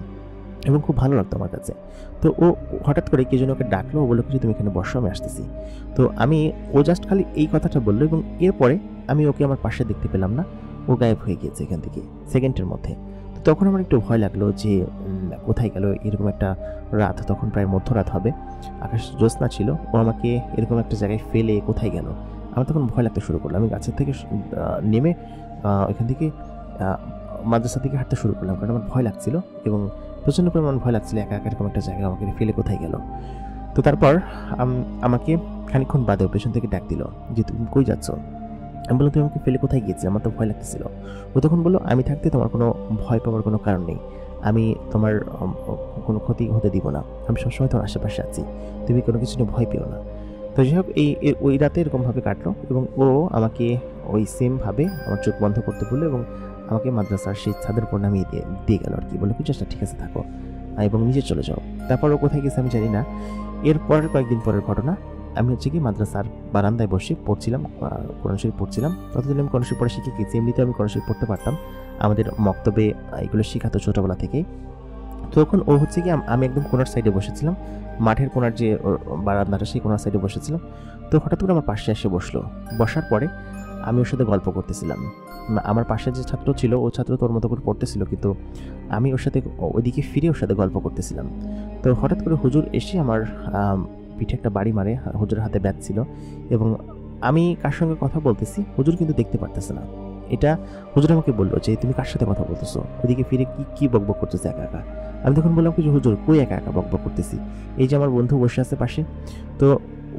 এবং খুব ভালো লাগতো আমার কাছে। তো ও হঠাৎ করে কে যেন ওকে ডাকলো, ও বললো যে তুমি এখানে বসো, আমি আসতেছি। তো ও জাস্ট খালি এই কথাটা বললো, এবং এরপরে আমি ওকে আমার পাশে দেখতে পেলাম না, ও গায়েব হয়ে গিয়েছে এখান থেকে সেকেন্ডের মধ্যে। তো তখন আমার একটু ভয় লাগলো যে কোথায় গেল। এরকম একটা রাত, তখন প্রায় মধ্যরাত হবে, আকাশ জ্যোৎস্না ছিল, ও আমাকে এরকম একটা জায়গায় ফেলে কোথায় গেল। আমার তখন ভয় লাগতে শুরু করলো। আমি গাছের থেকে নেমে ওইখান থেকে মাদ্রাসা থেকে হাঁটতে শুরু করলাম, কারণ আমার ভয় লাগছিল এবং প্রচণ্ড পরিমাণ ভয় লাগছিল। একা একা এরকম একটা জায়গায় আমাকে ফেলে কোথায় গেল। তো তারপর আমাকে খানিকক্ষণ বাদেও পেছন থেকে ডাক দিল যে তুমি কই যাচ্ছ। আমি বললাম তুমি আমাকে ফেলে কোথায় গিয়েছিলে, আমার তো ভয় লাগতেছিল। ও তখন বললো আমি থাকতে তোমার কোনো ভয় পাওয়ার কোনো কারণ নেই, আমি তোমার কোনো ক্ষতি হতে দিব না, আমি সবসময় তোমার আশেপাশে আছি, তুমি কোনো কিছু নিয়ে ভয় পেও না। তো যাই হোক ওই রাতে এরকমভাবে কাটলো এবং ও আমাকে ওই সেমভাবে আমার চোখ বন্ধ করতে বললো এবং আমাকে মাদ্রাসার সেই ছাদের উপর নামিয়ে দিয়ে গেল আর কি। বললো কিছু ঠিক আছে থাকো এবং নিজে চলে যাও। তারপর ও কোথায় গেছে আমি জানি না। এরপর কয়েকদিন পরের ঘটনা, আমি হচ্ছে কি মাদ্রাসার বারান্দায় বসে পড়ছিলাম, কোরআন শরীফ পড়ছিলাম। ততদিন আমি কোরআন শরীফ পড়া শিখে গেছি, এমনিতে আমি কোরআন শরীফ পড়তে পারতাম, আমাদের মক্তবে এগুলো শেখাতো ছোটোবেলা থেকেই। তখন ও হচ্ছে কি আমি একদম কোনার সাইডে বসেছিলাম, মাঠের কোনার যে বারান্দাটা সেই কোনার সাইডে বসেছিলাম। তো হঠাৎ করে আমার পাশে এসে বসলো। বসার পরে আমি ওর সাথে গল্প করতেছিলাম। আমার পাশে যে ছাত্র ছিল ও ছাত্র তোর মতো করে পড়তেছিল, কিন্তু আমি ওর সাথে ওইদিকে ফিরে ওর সাথে গল্প করতেছিলাম। তো হঠাৎ করে হুজুর এসে আমার পিঠে একটা বাড়ি মারে। হুজুরের হাতে ব্যাগ ছিল এবং আমি কার সঙ্গে কথা বলতেছি হুজুর কিন্তু দেখতে পারতেছে না। এটা হুজুর আমাকে বললো যে তুমি কার সাথে কথা বলতেছো, ওইদিকে ফিরে কি বকবক করতেছে একা একা। আমি তখন বললাম কিছু হুজুর কই একা একা বকবক করতেছি, এই যে আমার বন্ধু বসে আছে পাশে। তো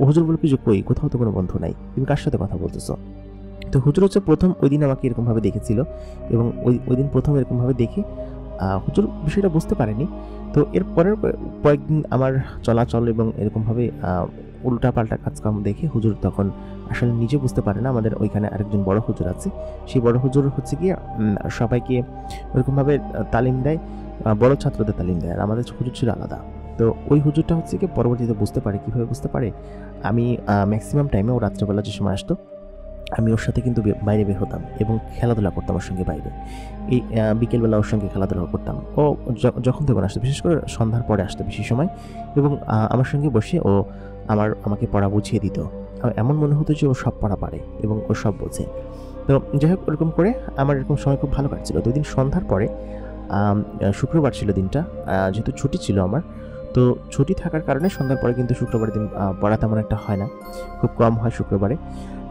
হুজুর বললো কিছু কই, কোথাও তো কোনো বন্ধু নাই, তুমি কার সাথে কথা বলতেছো। তো হুজুর হচ্ছে প্রথম ওই দিন আমাকে এরকমভাবে দেখেছিল এবং ওই দিন প্রথম এরকমভাবে দেখে হুজুর বিষয়টা বুঝতে পারেনি। তো এর পরের কয়েকদিন আমার চলাচল এবং এরকমভাবে উল্টাপাল্টা কাজকর্ম দেখে হুজুর তখন আসলে নিজে বুঝতে পারে না। আমাদের ওইখানে আরেকজন বড় হুজুর আছে, সেই বড় হুজুর হচ্ছে গিয়ে সবাইকে ওইরকমভাবে তালিম দেয়, বড় ছাত্রদের তালিম দেয়, আর আমাদের হুজুর ছিল আলাদা। তো ওই হুজুরটা হচ্ছে কি পরবর্তীতে বুঝতে পারে। কীভাবে বুঝতে পারে, আমি ম্যাক্সিমাম টাইমে ও রাত্রেবেলা যে সময় আসতো আমি ওর সাথে কিন্তু বাইরে বের হতাম এবং খেলাধুলা করতাম ওর সঙ্গে বাইরে। এই বিকেলবেলা ওর সঙ্গে খেলাধুলা করতাম। ও যখন তখন আসতো, বিশেষ করে সন্ধ্যার পরে আসতো বেশি সময়, এবং আমার সঙ্গে বসে ও আমাকে পড়া বুঝিয়ে দিত। এমন মনে হতো যে ও সব পড়া পারে এবং ও সব বোঝে। তো যাই হোক ওরকম করে আমার এরকম সময় খুব ভালো কাটছিল। তো ওই দিন সন্ধ্যার পরে শুক্রবার ছিল দিনটা, যেহেতু ছুটি ছিল আমার, তো ছুটি থাকার কারণে সন্ধ্যার পরে কিন্তু শুক্রবার দিন পড়া তেমন একটা হয় না, খুব কম হয় শুক্রবারে।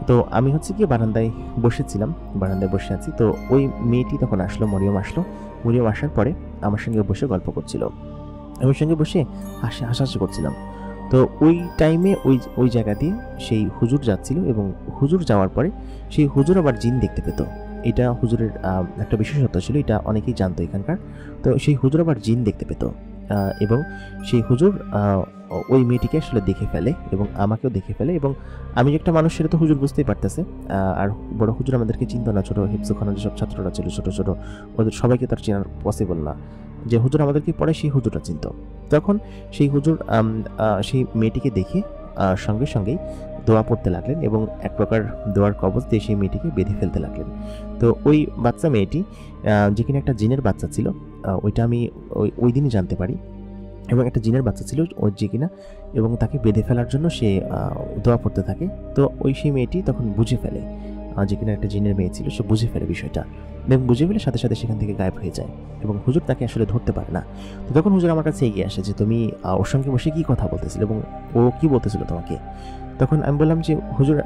তো আমি হচ্ছে কি বারান্দায় বসেছিলাম, বারান্দায় বসে আছি। তো ওই মেয়েটি তখন আসলো, মরিয়ম আসলো। মরিয়ম আসার পরে আমার সঙ্গে বসে গল্প করছিল, আমার সঙ্গে বসে হাসাহাসি করছিলাম। তো ওই টাইমে ওই জায়গা দিয়ে সেই হুজুর যাচ্ছিল এবং হুজুর যাওয়ার পরে সেই হুজুর আবার জিন দেখতে পেত। এটা হুজুরের একটা বিশেষত্ব ছিল, এটা অনেকেই জানতো এখানকার। তো সেই হুজুর আবার জিন দেখতে পেত এবং সেই হুজুর ওই মেয়েটিকে আসলে দেখে ফেলে এবং আমাকেও দেখে ফেলে। এবং আমি যে একটা মানুষ সেটা তো হুজুর বুঝতেই পারতেছে। আর বড় হুজুর আমাদেরকে চিন্তা না, ছোটো হিফজুখানার যেসব ছাত্ররা ছিল ছোটো ছোটো, ওদের সবাইকে তার চেনার পসিবল না। যে হুজুর আমাদেরকে পড়ে সেই হুজুরটা চিনত। তখন সেই হুজুর সেই মেয়েটিকে দেখে সঙ্গে সঙ্গেই দোয়া পড়তে লাগলেন এবং এক প্রকার দোয়ার কবজ দিয়ে সেই মেয়েটিকে বেঁধে ফেলতে লাগলেন। তো ওই বাচ্চা মেয়েটি যে কিনা একটা জিনের বাচ্চা ছিল, ওইটা আমি ওই দিনই জানতে পারি। এবং একটা জিনের বাচ্চা ছিল ওর যে কিনা, এবং তাকে বেঁধে ফেলার জন্য সে দোয়া পড়তে থাকে। তো সেই মেয়েটি তখন বুঝে ফেলে, যে কিনা একটা জিনের মেয়ে ছিল, সে বুঝে ফেলে বিষয়টা এবং বুঝে ফেলে সাথে সাথে সেখান থেকে গায়েব হয়ে যায় এবং হুজুর তাকে আসলে ধরতে পারে না। তো তখন হুজুর আমার কাছে এগিয়ে আসে যে তুমি ওর সঙ্গে বসে কী কথা বলতেছিলে এবং ও কী বলতেছিল তোমাকে। তখন আমি বললাম যে হুজুর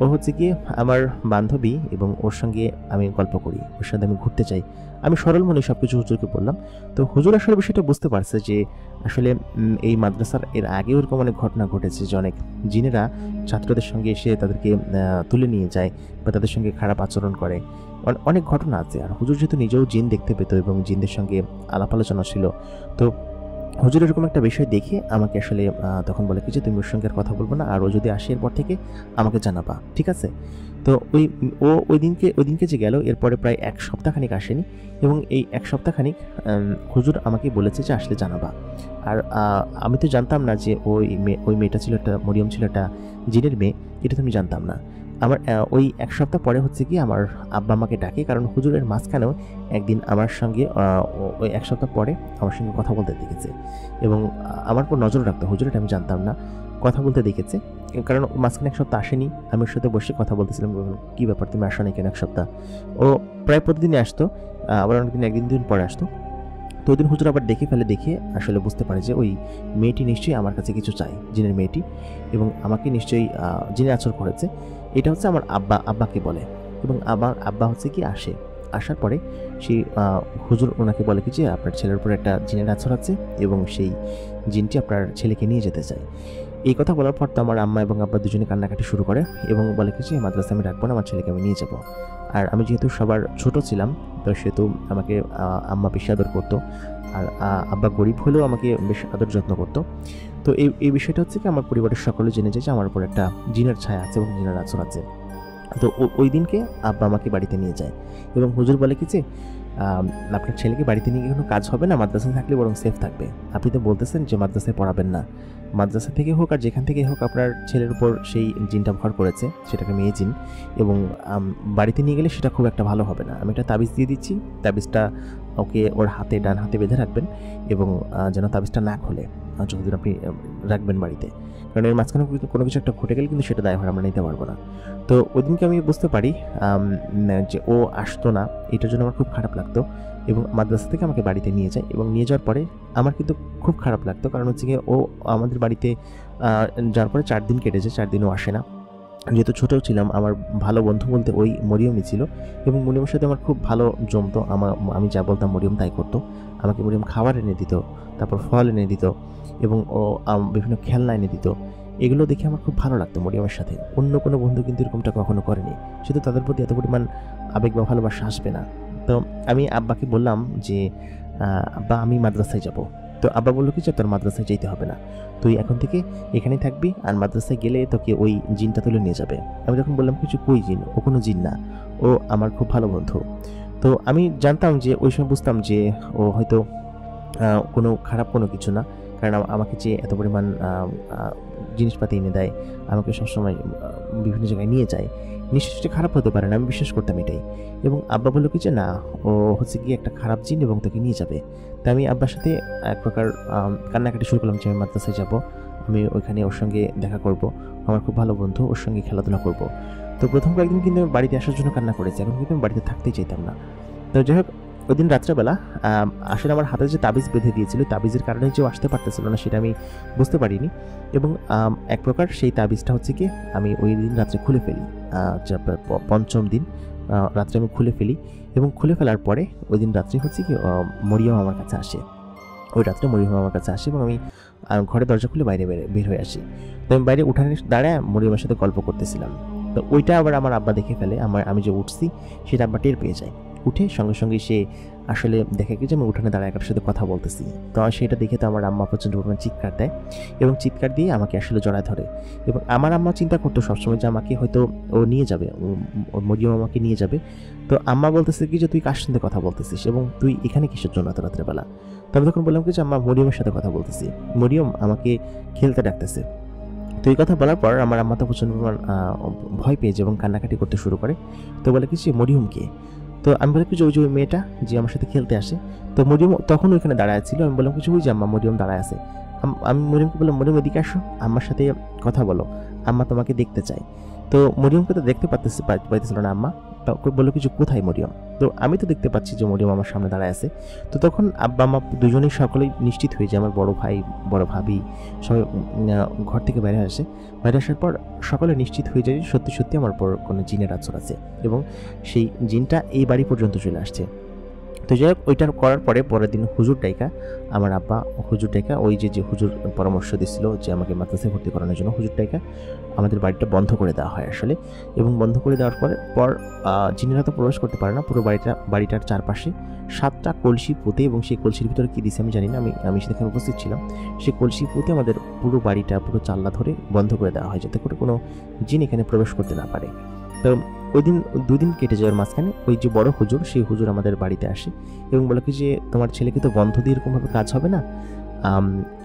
ও হচ্ছে গিয়ে আমার বান্ধবী এবং ওর সঙ্গে আমি গল্প করি, ওর সাথে আমি ঘুরতে চাই। আমি সরল মনে সব কিছু হুজুরকে বললাম। তো হুজুর আসলে বিষয়টা বুঝতে পারছে যে আসলে এই মাদ্রাসার এর আগেও এরকম অনেক ঘটনা ঘটেছে যে অনেক জিনেরা ছাত্রদের সঙ্গে এসে তাদেরকে তুলে নিয়ে যায় বা তাদের সঙ্গে খারাপ আচরণ করে, অনেক ঘটনা আছে। আর হুজুর যেহেতু নিজেও জিন দেখতে পেত এবং জিনদের সঙ্গে আলাপ আলোচনা ছিল, তো হুজুর এরকম একটা বিষয় দেখে আমাকে আসলে তখন বলে কি যে তুমি ওর সঙ্গে আর কথা বলবো না, আর ও যদি আসে এরপর থেকে আমাকে জানাবা, ঠিক আছে। তো ওই দিনকে যে গেল, এরপরে প্রায় এক সপ্তাহখানিক আসেনি এবং এই এক সপ্তাহখানিক হুজুর আমাকে বলেছে যে আসলে জানাবা। আর আমি তো জানতাম না যে ওই মেয়েটা ছিল একটা, মরিয়ম ছিল একটা জিনের মেয়ে, এটা তো আমি জানতাম না। আমার ওই এক সপ্তাহ পরে হচ্ছে কি আমার আব্বা আমাকে ডাকে, কারণ হুজুরের মাঝখানেও একদিন আমার সঙ্গে ওই এক সপ্তাহ পরে আমার সঙ্গে কথা বলতে দেখেছে এবং আমার উপর নজর রাখতো হুজুর, এটা আমি জানতাম না, কথা বলতে দেখেছে। কারণ মাঝখানে এক সপ্তাহ আসেনি, আমি ওর সাথে বসে কথা বলতেছিলাম, কী ব্যাপার তুমি আসো না কেন এক সপ্তাহ। ও প্রায় প্রতিদিনই আসতো, আবার অনেকদিন একদিন পরে আসতো। তো ওই দিন হুজুর আবার দেখে ফেলে, দেখে আসলে বুঝতে পারে যে ওই মেয়েটি নিশ্চয়ই আমার কাছে কিছু চাই, জিনের মেয়েটি, এবং আমাকে নিশ্চয়ই জিনে আচর করেছে। এটা হচ্ছে আমার আব্বাকে বলে, এবং আমার আব্বা হচ্ছে কি আসার পরে সেই হুজুর ওনাকে বলে কি যে আপনার ছেলের উপর একটা জিনের আচর আছে এবং সেই জিনটি আপনার ছেলেকে নিয়ে যেতে চায়। এই কথা বলার পর তো আমার আম্মা এবং আব্বা দুজনে কান্নাকাটি শুরু করে এবং বলে কি যে মাদ্রাসা আমি রাখবো না, আমার ছেলেকে আমি নিয়ে যাব। আর আমি যেহেতু সবার ছোট ছিলাম, তো সেহেতু আমাকে আম্মা বেশি আদর করতো, আর আব্বা গরিব হলেও আমাকে বেশ আদর যত্ন করতো। তো এই বিষয়টা হচ্ছে কি আমার পরিবারের সকলে জেনে যায় যে আমার উপর একটা জিনের ছায়া আছে এবং জিনের আচর আছে। তো ওই দিনকে আব্বা আমাকে বাড়িতে নিয়ে যায় এবং হুজুর বলে কি যে আপনার ছেলেকে বাড়িতে নিয়ে কোনো কাজ হবে না, মাদ্রাসায় থাকলে বরং সেফ থাকবে। আপনি তো বলতেছেন যে মাদ্রাসায় পড়াবেন না, মাদ্রাসা থেকে হোক আর যেখান থেকে হোক আপনার ছেলের উপর সেই জিনটা ভর করেছে, সেটাকে মেয়ে জিন, এবং বাড়িতে নিয়ে গেলে সেটা খুব একটা ভালো হবে না। আমি একটা তাবিজ দিয়ে দিচ্ছি, তাবিজটা ওকে ওর ডান হাতে বেঁধে রাখবেন এবং যেন তাবিজটা না খোলে যতদিন আপনি রাখবেন বাড়িতে, কারণ এর মাঝখানে কোনো কিছু একটা ঘটে গেলে কিন্তু সেটা দায়ভার আমরা নিতে পারবো না। তো ওই দিনকে আমি বুঝতে পারি যে ও আসতো না, এটার জন্য আমার খুব খারাপ লাগতো, এবং মাদ্রাসা থেকে আমাকে বাড়িতে নিয়ে যায়। এবং নিয়ে যাওয়ার পরে আমার কিন্তু খুব খারাপ লাগতো, কারণ হচ্ছে গিয়ে ও আমাদের বাড়িতে যাওয়ার পরে 4 দিন কেটেছে, 4 দিনও আসে না। যেহেতু ছোটো ছিলাম, আমার ভালো বন্ধু বলতে ওই মরিয়মই ছিল, এবং মরিয়মের সাথে আমার খুব ভালো জমতো। আমি যা বলতাম মরিয়ম তাই করতো। আমাকে মরিয়ম খাবার এনে দিত, তারপর ফল এনে দিত, এবং ও বিভিন্ন খেলনা এনে দিত। এগুলো দেখে আমার খুব ভালো লাগতো মরিয়মের সাথে। অন্য কোনো বন্ধু কিন্তু এরকমটা কখনো করেনি, শুধু তাদের প্রতি এত পরিমাণ আবেগ বা ভালোবাসা আসবে না। তো আমি আব্বাকে বললাম যে আব্বা আমি মাদ্রাসায় যাব। তো আব্বা বললো কি যে তোর মাদ্রাসায় যেতে হবে না, তুই এখন থেকে এখানেই থাকবি, আর মাদ্রাসায় গেলে তোকে ওই জিনটা তুলে নিয়ে যাবে। আমি যখন বললাম কিছু কই জিন, ও কোনো জিন না, ও আমার খুব ভালো বন্ধু। তো আমি জানতাম যে ওই সময় বুঝতাম যে ও হয়তো কোনো খারাপ কোনো কিছু না, কারণ আমাকে যে এত পরিমাণ জিনিসপাতি এনে দেয়, আমাকে সবসময় বিভিন্ন জায়গায় নিয়ে যায়, নিশ্চয়ই খারাপ হতে পারে না, আমি বিশ্বাস করতাম এটাই। এবং আব্বা বললো কি যে না, ও হচ্ছে কি একটা খারাপ জিন এবং তোকে নিয়ে যাবে। তো আমি আব্বার সাথে এক প্রকার কান্নাকাটি শুরু করলাম যে আমি মাদ্রাসায় যাব, আমি ওইখানে ওর সঙ্গে দেখা করব, আমার খুব ভালো বন্ধু, ওর সঙ্গে খেলাধুলা করব। তো প্রথম কয়েকদিন কিন্তু আমি বাড়িতে আসার জন্য কান্না করেছি, এখন কিন্তু আমি বাড়িতে থাকতেই চাইতাম না। তো যাই হোক, ওই দিন রাত্রেবেলা আসলে আমার হাতে যে তাবিজ বেঁধে দিয়েছিল, তাবিজের কারণে যে আসতে পারতেছিল না সেটা আমি বুঝতে পারিনি, এবং এক প্রকার সেই তাবিজটা হচ্ছে কি আমি ওই দিন রাত্রে খুলে ফেলি, পঞ্চম দিন রাত্রে আমি খুলে ফেলি, এবং খুলে ফেলার পরে ওই দিন রাত্রে হচ্ছে কি মরিয়ম আমার কাছে আসে। ওই রাত্রে মরিয়ম আমার কাছে আসে এবং আমি ঘরে দরজা খুলে বাইরে বের হয়ে আসি। তো আমি বাইরে উঠানে দাঁড়ায় মরিয়মের সাথে গল্প করতেছিলাম। তো ওইটা আবার আমার আব্বা দেখে ফেলে, আমি যে উঠছি সেটা আব্বা টের পেয়ে যায়। উঠে সঙ্গে সঙ্গে সে আসলে দেখে কি যে আমি উঠানে দাঁড়ায় একটার সাথে কথা বলতেছি। তো সেটা দেখে তো আমার আম্মা প্রচণ্ড পরিমাণ চিৎকার দেয়, এবং চিৎকার দিয়ে আমাকে আসলে জড়ায় ধরে। এবং আমার আম্মা চিন্তা করতো সবসময় যে আমাকে হয়তো ও নিয়ে যাবে, মরিয়ম আমাকে নিয়ে যাবে। তো আম্মা বলতেছে কি যে তুই কার সাথে কথা বলতেছিস এবং তুই এখানে কিসের জন্য এত রাত্রেবেলা? তবে তখন বললাম কি যে আম্মা মরিয়মের সাথে কথা বলতেছি, মরিয়ম আমাকে খেলতে ডাকতেছে। তো এই কথা বলার পর আমার আম্মা তো প্রচণ্ড পরিমাণ ভয় পেয়ে যায় এবং কান্নাকাটি করতে শুরু করে। তো বলে কি যে মরিয়মকে? তো আমি বলি কি যে ওই যে মেয়েটা যে আমার সাথে খেলতে আসে। তো মরিয়ম তখন ওইখানে দাঁড়ায় ছিল। আমি বললাম কিছু ওই যে আম্মা মরিয়ম দাঁড়ায় আছে। আমি মরিয়মকে বললাম মরিয়ম এদিকে আসো, আম্মার সাথে কথা বলো, আম্মা তোমাকে দেখতে চাই। তো মরিয়মকে তো দেখতে পাইতেছিল না আম্মা। বললো কিছু কোথায় মরিয়ম? তো আমি তো দেখতে পাচ্ছি যে মরিয়ম আমার সামনে দাঁড়ায় আছে। তো তখন আব্বা আম্মা দুজনেই সকলেই নিশ্চিত হয়ে যায়, আমার বড় ভাই বড় ভাবি সবাই ঘর থেকে বাইরে আসে। বাইরে আসার পর সকলে নিশ্চিত হয়ে যায় সত্যি সত্যি আমার পর কোনো জিনের আচর আছে, এবং সেই জিনটা এই বাড়ি পর্যন্ত চলে আসছে। তো যাই হোক, ওইটা করার পরে পরের দিন হুজুর ডাইকা আমার আব্বা হুজুর ডাইকা ওই যে হুজুর পরামর্শ দিচ্ছিল যে আমাকে মাদ্রাসায় ভর্তি করানোর জন্য, হুজুর ডাইকা আমাদের বাড়িটা বন্ধ করে দেওয়া হয় আসলে। এবং বন্ধ করে দেওয়ার পর জিনেরা তো প্রবেশ করতে পারে না। পুরো বাড়িটার চারপাশে 7টা কলসি পুঁতে, এবং সেই কলসির ভিতরে কী দিছে আমি জানি না, আমি সেখানে উপস্থিত ছিলাম। সেই কলসি পুঁতে আমাদের পুরো বাড়িটা পুরো চাল্লা ধরে বন্ধ করে দেওয়া হয়, যাতে করে কোনো জিন এখানে প্রবেশ করতে না পারে। তো ওই দিন 2 দিন কেটে যাওয়ার মাঝখানে ওই যে বড় হুজুর, সেই হুজুর আমাদের বাড়িতে আসে এবং বলে কি যে তোমার ছেলেকে তো বন্ধ দিয়ে এরকমভাবে কাজ হবে না,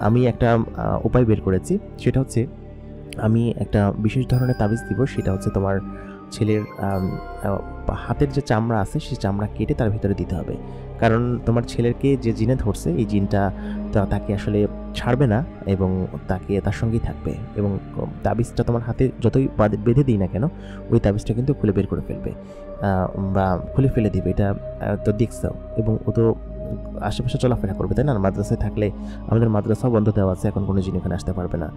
আমি একটা উপায় বের করেছি। সেটা হচ্ছে আমি একটা বিশেষ ধরনের তাবিজ দিব। সেটা হচ্ছে তোমার ছেলের হাতের যে চামড়া আছে সেই চামড়া কেটে তার ভিতরে দিতে হবে, কারণ তোমার ছেলেকে যে জিনে ধরছে এই জিনটা তাকে আসলে ছাড়বে না এবং তার সঙ্গেই থাকবে, এবং তাবিজটা তোমার হাতে যতই বেঁধে দিই না কেন ওই তাবিজটা কিন্তু খুলে বের করে ফেলবে বা খুলে ফেলে দিবে। এটা তো দেখছো, এবং ও তো আশেপাশে চলাফেরা করবে, তাই না? মাদ্রাসায় থাকলে আমাদের মাদ্রাসাও বন্ধ দেওয়া আছে, এখন কোনো জিন এখানে আসতে পারবে না।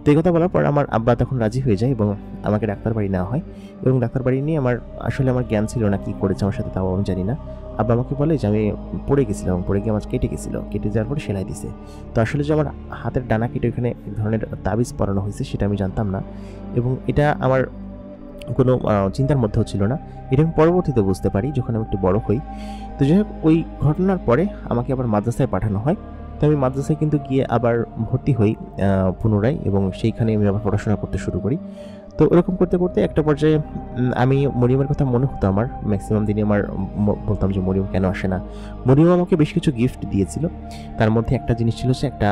তো এই কথা বলার পর আমার আব্বা তখন রাজি হয়ে যায় এবং আমাকে ডাক্তার বাড়ি নেওয়া হয়। এবং ডাক্তার বাড়ি নিয়ে আমার জ্ঞান ছিল না কী করেছে আমার সাথে, তাও আমি জানি না। আব্বা আমাকে বলে যে আমি পড়ে গেছিলাম এবং পড়ে গিয়ে আমার কেটে গেছিলো, কেটে যাওয়ার পরে সেলাই দিছে। তো আসলে যে আমার হাতের ডানা কেটে ওখানে এক ধরনের তাবিজ পরানো হয়েছে সেটা আমি জানতাম না, এবং এটা আমার কোনো চিন্তার মধ্যেও ছিল না। এটা আমি পরবর্তীতে বুঝতে পারি যখন আমি একটু বড় হই। তো যাই হোক, ওই ঘটনার পরে আমাকে আবার মাদ্রাসায় পাঠানো হয়। তো আমি মাদ্রাসায় কিন্তু গিয়ে আবার ভর্তি হই পুনরায়, এবং সেইখানে আমি আবার পড়াশোনা করতে শুরু করি। তো এরকম করতে করতে একটা পর্যায়ে আমি মরিয়মের কথা মনে হতো আমার, ম্যাক্সিমাম দিনে আমার বলতাম যে মরিয়ম কেন আসে না। মরিয়ম আমাকে বেশ কিছু গিফট দিয়েছিল, তার মধ্যে একটা জিনিস ছিল যে একটা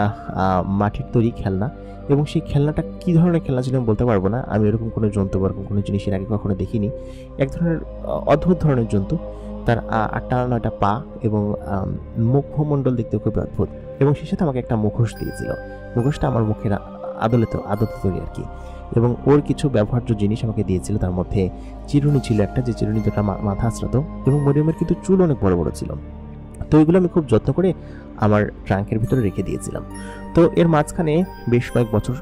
মাটির তৈরি খেলনা, এবং সেই খেলনাটা কী ধরনের খেলনা ছিল আমি বলতে পারবো না। আমি এরকম কোনো জন্তু বা এরকম কোনো জিনিসের আগে কখনো দেখিনি। এক ধরনের অদ্ভুত ধরনের জন্তু, তার 8টা-9টা পা এবং মুখমণ্ডল দেখতে খুব অদ্ভুত, এবং সেই সাথে আমাকে একটা মুখোশ দিয়েছিল। মুখোশটা আমার মুখের আদতে তৈরি আর কি, এবং ওর কিছু ব্যবহার্য জিনিস আমাকে দিয়েছিল। তার মধ্যে চিরুনি ছিল একটা, যে চিরুনি দুটা মাথা আঁচড়াতো, এবং মরিয়মের কিন্তু চুল অনেক বড় বড় ছিল। তো এগুলো আমি খুব যত্ন করে আমার ট্রাঙ্কের ভিতরে রেখে দিয়েছিলাম। তো এর মাঝখানে বেশ কয়েক বছর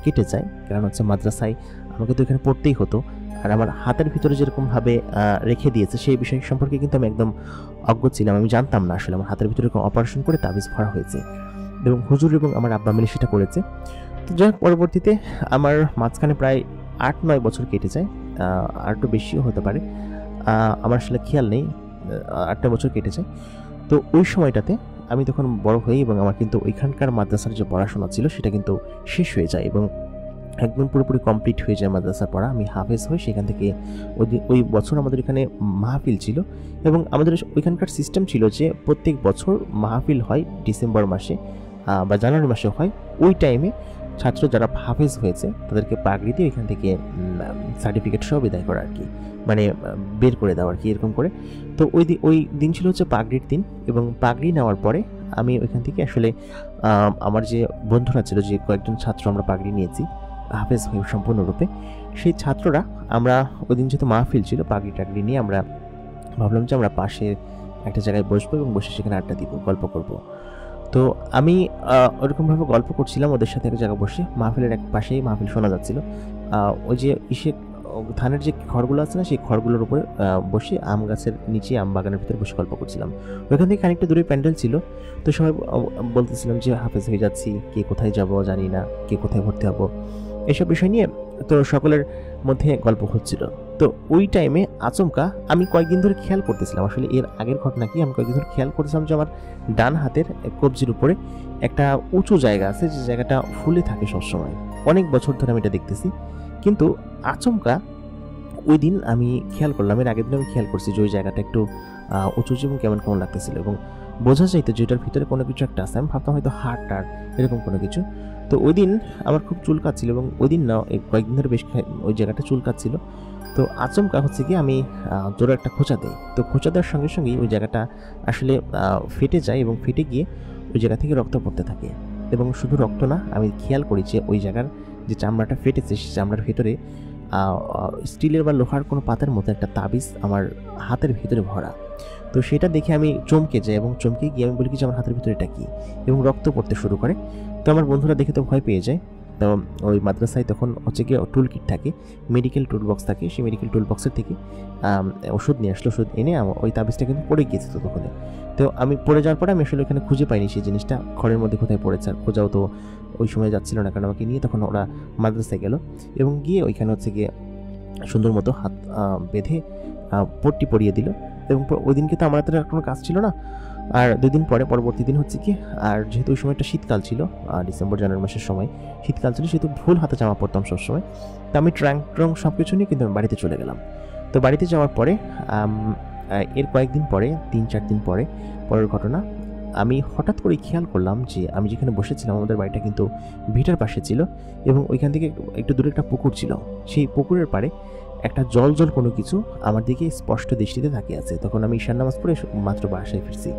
কেটে যায়, কারণ হচ্ছে মাদ্রাসায় আমাকে তো এখানে পড়তেই হতো, আর আমার হাতের ভিতরে যেরকমভাবে রেখে দিয়েছে সেই বিষয় সম্পর্কে কিন্তু আমি একদম অজ্ঞ ছিলাম। আমি জানতাম না আসলে আমার হাতের ভিতরে অপারেশন করে তাবিজ ভরা হয়েছে, এবং হুজুর এবং আমার আব্বা মিলে সেটা করেছে। তো যাই হোক, পরবর্তীতে আমার মাঝখানে প্রায় 8-9 বছর কেটে যায়, আর একটু বেশিও হতে পারে, আমার আসলে খেয়াল নেই, 8-9 বছর কেটে যায়। তো ওই সময়টাতে আমি তখন বড় হই, এবং আমার কিন্তু ওইখানকার মাদ্রাসার যে পড়াশোনা ছিল সেটা কিন্তু শেষ হয়ে যায়, এবং একদম পুরোপুরি কমপ্লিট হয়ে যায় মাদ্রাসার পড়া। আমি হাফেজ হই। সেখান থেকে ওই বছর আমাদের এখানে মাহফিল ছিল, এবং আমাদের ওইখানকার সিস্টেম ছিল যে প্রত্যেক বছর মাহফিল হয় ডিসেম্বর মাসে বা জানুয়ারি মাসে হয়। ওই টাইমে ছাত্র যারা হাফেজ হয়েছে তাদেরকে পাগড়ি দিয়ে ওইখান থেকে সার্টিফিকেট সহ বিদায় করা আর কি, মানে বের করে দেওয়া আর কি, এরকম করে। তো ওই দিন ছিল হচ্ছে পাগড়ির দিন, এবং পাগড়ি নেওয়ার পরে আমি ওইখান থেকে আসলে আমার যে বন্ধুরা ছিল, যে কয়েকজন ছাত্র আমরা পাগড়ি নিয়েছি হাফেজ হয়ে সম্পূর্ণরূপে, সেই ছাত্ররা আমরা ওই দিন যেহেতু মাহফিল ছিল, পাগড়ি টাগড়ি নিয়ে আমরা ভাবলাম যে আমরা পাশে একটা জায়গায় বসবো এবং বসে সেখানে আড্ডা দিব, গল্প করব। তো আমি ওরকমভাবে গল্প করছিলাম ওদের সাথে এক জায়গায় বসে, মাহফিলের এক পাশেই মাহফিল শোনা যাচ্ছিল। ওই যে ধানের যে খড়গুলো আছে না, সেই খড়গুলোর উপরে বসে আম গাছের নিচে, আম বাগানের ভিতরে বসে গল্প করছিলাম। ওইখান থেকে খানিকটা দূরে প্যান্ডেল ছিল। তো সবাই বলতেছিলাম যে হাফেজ হয়ে যাচ্ছি, কে কোথায় যাব জানি না, কে কোথায় ভর্তি হবো, এসব বিষয় নিয়ে তো সকলের মধ্যে গল্প হচ্ছিল। তো ওই টাইমে আচমকা আমি কয়েকদিন ধরে খেয়াল করতেছিলাম, আসলে এর আগের ঘটনা কি, আমি কয়েকদিন ধরে খেয়াল করতেছিলাম যে আমার ডান হাতের কবজির উপরে একটা উঁচু জায়গা আছে, যে জায়গাটা ফুলে থাকে সবসময়। অনেক বছর ধরে আমি এটা দেখতেছি, কিন্তু আচমকা ওই দিন আমি খেয়াল করলাম, এর আগের দিন আমি খেয়াল করছি যে ওই জায়গাটা একটু উঁচু এবং কেমন কেমন লাগতেছিল, এবং বোঝা যাইতো যে এটার ভিতরে কোনো কিছু একটা আছে। আমি ভাবতাম হয়তো হাড় টাড় এরকম কোনো কিছু। তো ওই দিন আমার খুব চুলকাচ্ছিল, এবং ওই দিন না কয়েকদিন ধরে বেশ ওই জায়গাটা চুলকাচ্ছিল। তো আচমকা হচ্ছে কি আমি জোরে একটা খোঁচা দিই। তো খোঁচা দেওয়ার সঙ্গে সঙ্গেই ওই জায়গাটা আসলে ফেটে যায়, এবং ফেটে গিয়ে ওই জায়গা থেকে রক্ত পড়তে থাকে। এবং শুধু রক্ত না, আমি খেয়াল করি যে ওই জায়গার যে চামড়াটা ফেটেছে সেই চামড়ার ভেতরে স্টিলের বা লোহার কোনো পাতার মতো একটা তাবিজ আমার হাতের ভিতরে ভরা। তো সেটা দেখে আমি চমকে যাই, এবং চমকে গিয়ে আমি বলি কি যে আমার হাতের ভিতরে এটা কি, এবং রক্ত পড়তে শুরু করে। তো আমার বন্ধুরা দেখে তো ভয় পেয়ে যায়। তো ওই মাদ্রাসায় তখন হচ্ছে গিয়ে টুল কিট থাকে, মেডিকেল টুল বক্স থাকে, সেই মেডিকেল টুল বক্সের থেকে ওষুধ নিয়ে আসলো। ওষুধ এনে ওই তাবিজটা কিন্তু পড়ে গিয়েছে ততক্ষণে। তো আমি পড়ে যাওয়ার পরে আমি আসলে ওখানে খুঁজে পাইনি সেই জিনিসটা, খড়ের মধ্যে কোথায় পড়েছে, আর খোঁজাও তো ওই সময় যাচ্ছিল না, কারণ আমাকে নিয়ে তখন ওরা মাদ্রাসায় গেল, এবং গিয়ে ওইখানে হচ্ছে গিয়ে সুন্দর মতো হাত বেঁধে পট্টি পরিয়ে দিল। এবং ওই দিনকে তো আমার হাতে আর কোনো কাজ ছিল না। আর 2 দিন পরে পরবর্তী দিন হচ্ছে কি, আর যেহেতু ওই সময়টা শীতকাল ছিল, ডিসেম্বর জানুয়ারি মাসের সময় শীতকাল ছিল, সেহেতু ফুল হাতে জামা পরতাম সবসময়। তো আমি ট্রাঙ্ক সব কিছু নিয়ে কিন্তু আমি বাড়িতে চলে গেলাম। তো বাড়িতে যাওয়ার পরে এর কয়েকদিন পরে, 3-4 দিন পরের ঘটনা, আমি হঠাৎ করে খেয়াল করলাম যে আমি যেখানে বসেছিলাম আমাদের বাড়িটা কিন্তু ভিটার পাশে ছিল, এবং ওইখান থেকে একটু দূরে একটা পুকুর ছিল। সেই পুকুরের পাড়ে একটা জল কোনো কিছু আমার দিকে স্পষ্ট দৃষ্টিতে তাকিয়ে আছে। তখন আমি ঈশার নামাজ পড়ে মাত্র বাসায় ফিরছি,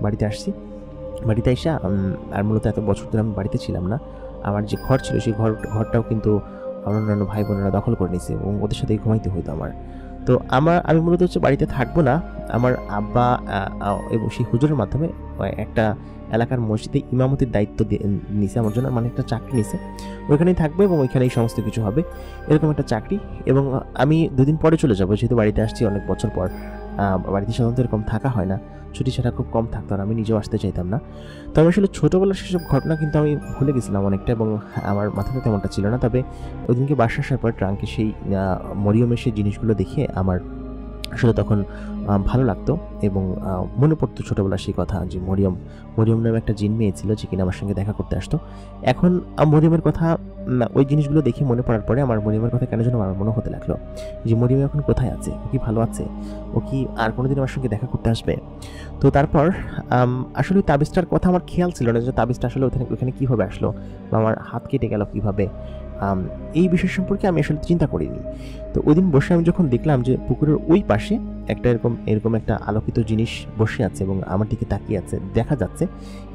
বাড়িতে বাড়িতে এসে আর মূলত এত বছর ধরে আমি বাড়িতে ছিলাম না। আমার যে ঘর ছিল সেই ঘরটাও কিন্তু আমার অন্যান্য ভাই বোনেরা দখল করে নিয়েছে, এবং ওদের সাথেই ঘুমাইতে হইতো আমার। তো আমি মূলত হচ্ছে বাড়িতে থাকবো না, আমার আব্বা এবং সেই হুজুরের মাধ্যমে একটা এলাকার মসজিদে ইমামতির দায়িত্ব নিছে আমার জন্য, মানে একটা চাকরি নিছে, ওইখানেই থাকবে এবং ওইখানেই সমস্ত কিছু হবে, এরকম একটা চাকরি। এবং আমি 2 দিন পরে চলে যাবো, যেহেতু বাড়িতে আসছি অনেক বছর পর। বাড়িতে সাধারণত এরকম থাকা হয় না, ছুটি ছাড়া খুব কম থাকতো, আর আমি নিজেও আসতে চাইতাম না। তো আমি আসলে ছোটোবেলার সেসব ঘটনা কিন্তু আমি ভুলে গেছিলাম অনেকটা, এবং আমার মাথাতে তেমনটা ছিল না। তবে ওই দিনকে বাসা আসার পর ট্রাঙ্কে সেই মরিয়মের সেই জিনিসগুলো দেখে আমার আসলে তখন ভালো লাগতো, এবং মনে পড়তো ছোটোবেলার সেই কথা যে মরিয়ম নামে একটা জিন মেয়ে ছিল যে কিনা আমার সঙ্গে দেখা করতে আসতো। এখন মরিয়মের কথা ওই জিনিসগুলো দেখে মনে পড়ার পরে আমার মরিয়মের কথা কেন যেন আমার মনে হতে লাগলো যে মরিয়ম এখন কোথায় আছে, ও কি ভালো আছে, ও কি আর কোনোদিন আমার সঙ্গে দেখা করতে আসবে। তো তারপর আসলে তাবিজটার কথা আমার খেয়াল ছিল না যে তাবিজটা আসলে ওখানে কীভাবে আসলো বা আমার হাত কেটে গেল কীভাবে, এই বিষয় সম্পর্কে আমি আসলে চিন্তা করিনি। তো ওই দিন বসে আমি যখন দেখলাম যে পুকুরের ওই পাশে একটা এরকম একটা আলোকিত জিনিস বসে আছে এবং আমার দিকে তাকিয়ে আছে, দেখা যাচ্ছে,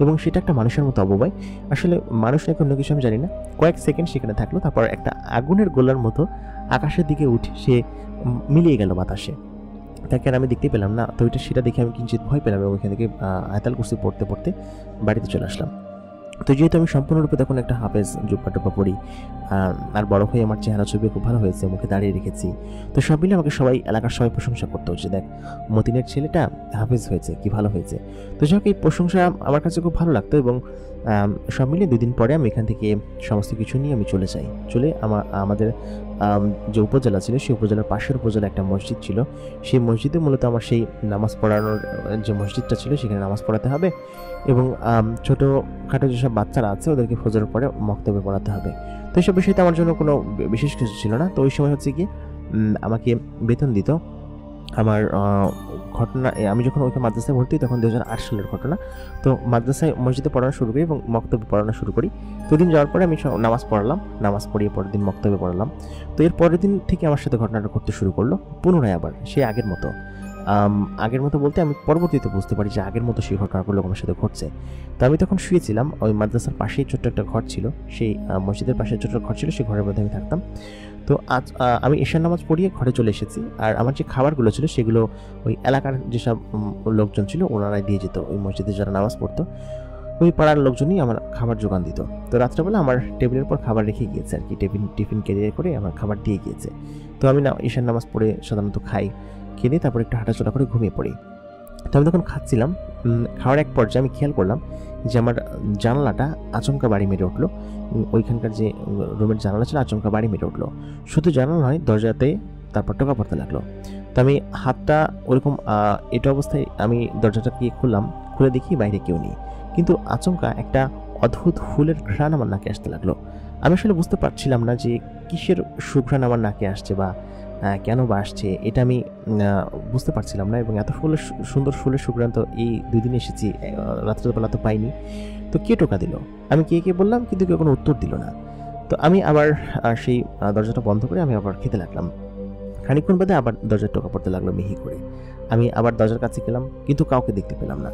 এবং সেটা একটা মানুষের মতো অবয়ব। আসলে মানুষ নাকি অন্য কিছু আমি জানি না, কয়েক সেকেন্ড সেখানে থাকলো, তারপর একটা আগুনের গোলার মতো আকাশের দিকে উঠে সে মিলিয়ে গেল বাতাসে। তাকে আর আমি দেখতে পেলাম না। তো সেটা দেখে আমি কিঞ্চিত ভয় পেলাম এবং ওইখান থেকে আয়াতুল কুরসি পড়তে পড়তে বাড়িতে চলে আসলাম। তো যেহেতু আমি সম্পূর্ণরূপে তখন একটা হাফেজ জুব্বা টুব্বা পড়ি, আর বড় হয়ে আমার চেহারা ছবি খুব ভালো হয়েছে, মুখে দাঁড়িয়ে রেখেছি, তো সব মিলে আমাকে এলাকার সবাই প্রশংসা করতে হচ্ছে, দেখ মতিনের ছেলেটা হাফেজ হয়েছে, কি ভালো হয়েছে। তো যাই হোক, এই প্রশংসা আমার কাছে খুব ভালো লাগতো, এবং সব মিলিয়ে 2 দিন পরে আমি এখান থেকে সমস্ত কিছু নিয়ে আমি চলে আমাদের যে উপজেলা ছিল সেই উপজেলার পাশের উপজেলা একটা মসজিদ ছিল, সেই মসজিদে মূলত আমার সেই নামাজ পড়ানোর যে মসজিদটা ছিল সেখানে নামাজ পড়াতে হবে, এবং ছোটোখাটো যেসব বাচ্চারা আছে ওদেরকে ফজরের পরে মক্তবে পড়াতে হবে। তো এইসব বিষয়তে আমার জন্য কোনো বিশেষ কিছু ছিল না। তো ওই সময় হচ্ছে কি আমাকে বেতন দিত। আমার ঘটনা, আমি যখন ওইখানে মাদ্রাসায় ভর্তি তখন 2008 সালের ঘটনা। তো মাদ্রাসায় মসজিদে পড়ানো শুরু করি এবং মক্তবে পড়ানো শুরু করি। তো দিন যাওয়ার পরে আমি নামাজ পড়লাম, নামাজ পড়িয়ে পরের দিন মক্তবে পড়লাম। তো এর পরের দিন থেকে আমার সাথে ঘটনাটা ঘটতে শুরু করলো পুনরায় আবার সেই আগের মতো। বলতে আমি পরবর্তীতে বুঝতে পারি যে আগের মতো সেই ঘটনাগুলো আমার সাথে ঘটছে। তো আমি তখন শুয়েছিলাম, ওই মাদ্রাসার পাশেই ছোট্ট একটা ঘর ছিল, সেই মসজিদের পাশে ছোট্ট ঘর ছিল, সেই ঘরের মধ্যে আমি থাকতাম। তো আজ আমি ঈশার নামাজ পড়িয়ে ঘরে চলে এসেছি, আর আমার যে খাবারগুলো ছিল সেগুলো ওই এলাকার যেসব লোকজন ছিল ওনারাই দিয়ে যেত, ওই মসজিদে যারা নামাজ পড়তো ওই পাড়ার লোকজনই আমার খাবার জোগান দিত। তো রাত্রেবেলা আমার টেবিলের পর খাবার রেখে গিয়েছে আর কি, টিফিন ক্যারিয়ার করে আমার খাবার দিয়ে গিয়েছে। তো আমি ঈশার নামাজ পড়ে সাধারণত খাই, খেয়ে তারপর একটু হাঁটাচলা করে ঘুমিয়ে পড়ি। তো আমি তখন খাচ্ছিলাম, খাওয়ার এক পর্যায়ে আমি খেয়াল করলাম যে আমার জানালাটা আচমকা বাড়ি মেরে উঠলো, ওইখানকার যে রুমের জানালা ছিল আচমকা বাড়ি মেরে উঠলো। শুধু জানালা নয়, দরজাতে তারপর টোকা পড়তে লাগলো। তো আমি হাতটা ওরকম এটা অবস্থায় আমি দরজাটা গিয়ে খুলে দেখি বাইরে কেউ নেই, কিন্তু আচমকা একটা অদ্ভুত ফুলের ঘ্রাণ আমার নাকে আসতে লাগলো। আমি আসলে বুঝতে পারছিলাম না যে কিসের সুঘ্রাণ আমার নাকে আসছে বা কেন বা আসছে, এটা আমি বুঝতে পারছিলাম না। এবং এত সুন্দর ফুলের সুঘ্রাণ তো এই 2 দিন এসেছি, রাত্রেবেলা তো পাইনি। তো কে টোকা দিল, আমি কে বললাম, কিন্তু কেউ কোনো উত্তর দিল না। তো আমি আবার সেই দরজাটা বন্ধ করে আমি আবার খেতে লাগলাম। খানিকক্ষণ বাদে আবার দরজার টোকা পড়তে লাগলো মিহি করে। আমি আবার দরজার কাছে গেলাম, কিন্তু কাউকে দেখতে পেলাম না।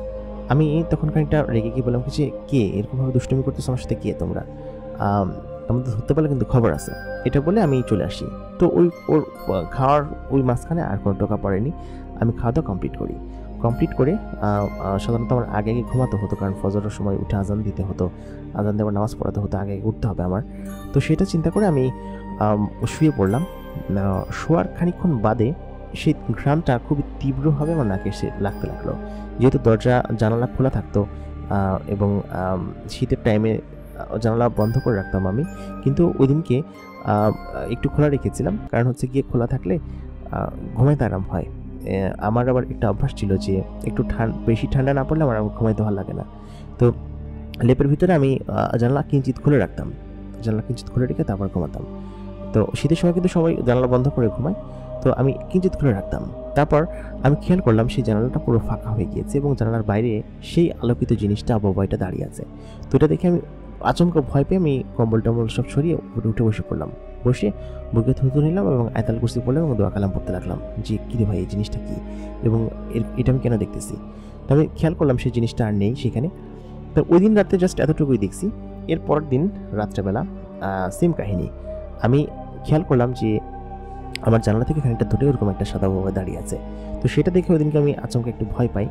আমি তখন খানিকটা রেগে গিয়ে বললাম যে কে এরকমভাবে দুষ্টুমি করতেছো আমার সাথে, কে তোমরা, আমাদের ধরতে পারলে কিন্তু খবর আছে, এটা বলে আমি চলে আসি। তো ওর খাওয়ার ওই মাঝখানে আর কোনো টোকা পড়েনি। আমি খাওয়া দাওয়া কমপ্লিট করে সাধারণত আমার আগে ঘুমাতে হতো, কারণ ফজরের সময় উঠে আজান দিতে হতো, আজান দেওয়ার নামাজ পড়াতে হতো, আগে উঠতে হবে আমার। তো সেটা চিন্তা করে আমি শুয়ে পড়লাম। শোয়ার খানিকক্ষণ বাদে সেই ঘ্রাণটা খুবই তীব্রভাবে আমার নাকে এসে লাগতে লাগলো। যেহেতু দরজা জানালা খোলা থাকতো এবং শীতের টাইমে জানালা বন্ধ করে রাখতাম আমি, কিন্তু ওই দিনকে একটু খোলা রেখেছিলাম, কারণ হচ্ছে গিয়ে খোলা থাকলে ঘুমাইতে আরাম হয়। আমার আবার একটা অভ্যাস ছিল যে একটু বেশি ঠান্ডা না পড়লে আমার ঘুমাইতে ভালো লাগে না। তো লেপের ভিতরে আমি জানালা কিঞ্চিত খুলে রেখে তারপর ঘুমাতাম। তো শীতের সময় কিন্তু সবাই জানালা বন্ধ করে ঘুমায়, তো আমি কিঞ্চিত খুলে রাখতাম। তারপর আমি খেয়াল করলাম সেই জানালাটা পুরো ফাঁকা হয়ে গিয়েছে এবং জানালার বাইরে সেই আলোকিত জিনিসটা অবয়বটা দাঁড়িয়ে আছে। তো এটা দেখে আমি আচমকা ভয় পেয়ে আমি কম্বল টম্বল সব সরিয়ে উঠে বসে পড়লাম। বসে বুকে থুতু নিলাম এবং আয়াতুল কুরসি পড়লাম এবং দোয়া কালাম পড়তে লাগলাম যে কী রে ভাই, এই জিনিসটা কী এবং এটা আমি কেন দেখতেছি। তো আমি খেয়াল করলাম সেই জিনিসটা আর নেই সেখানে। তো ওই দিন রাতে জাস্ট এতটুকুই দেখছি। এর পরের দিন রাত্রেবেলা সেম কাহিনী। আমি খেয়াল করলাম যে আমার জানালা থেকে খানিকটা দূরে ওরকম একটা সাদা বাবা দাঁড়িয়ে আছে। তো সেটা দেখে ওইদিনকে আমি আচমকা একটু ভয় পাই।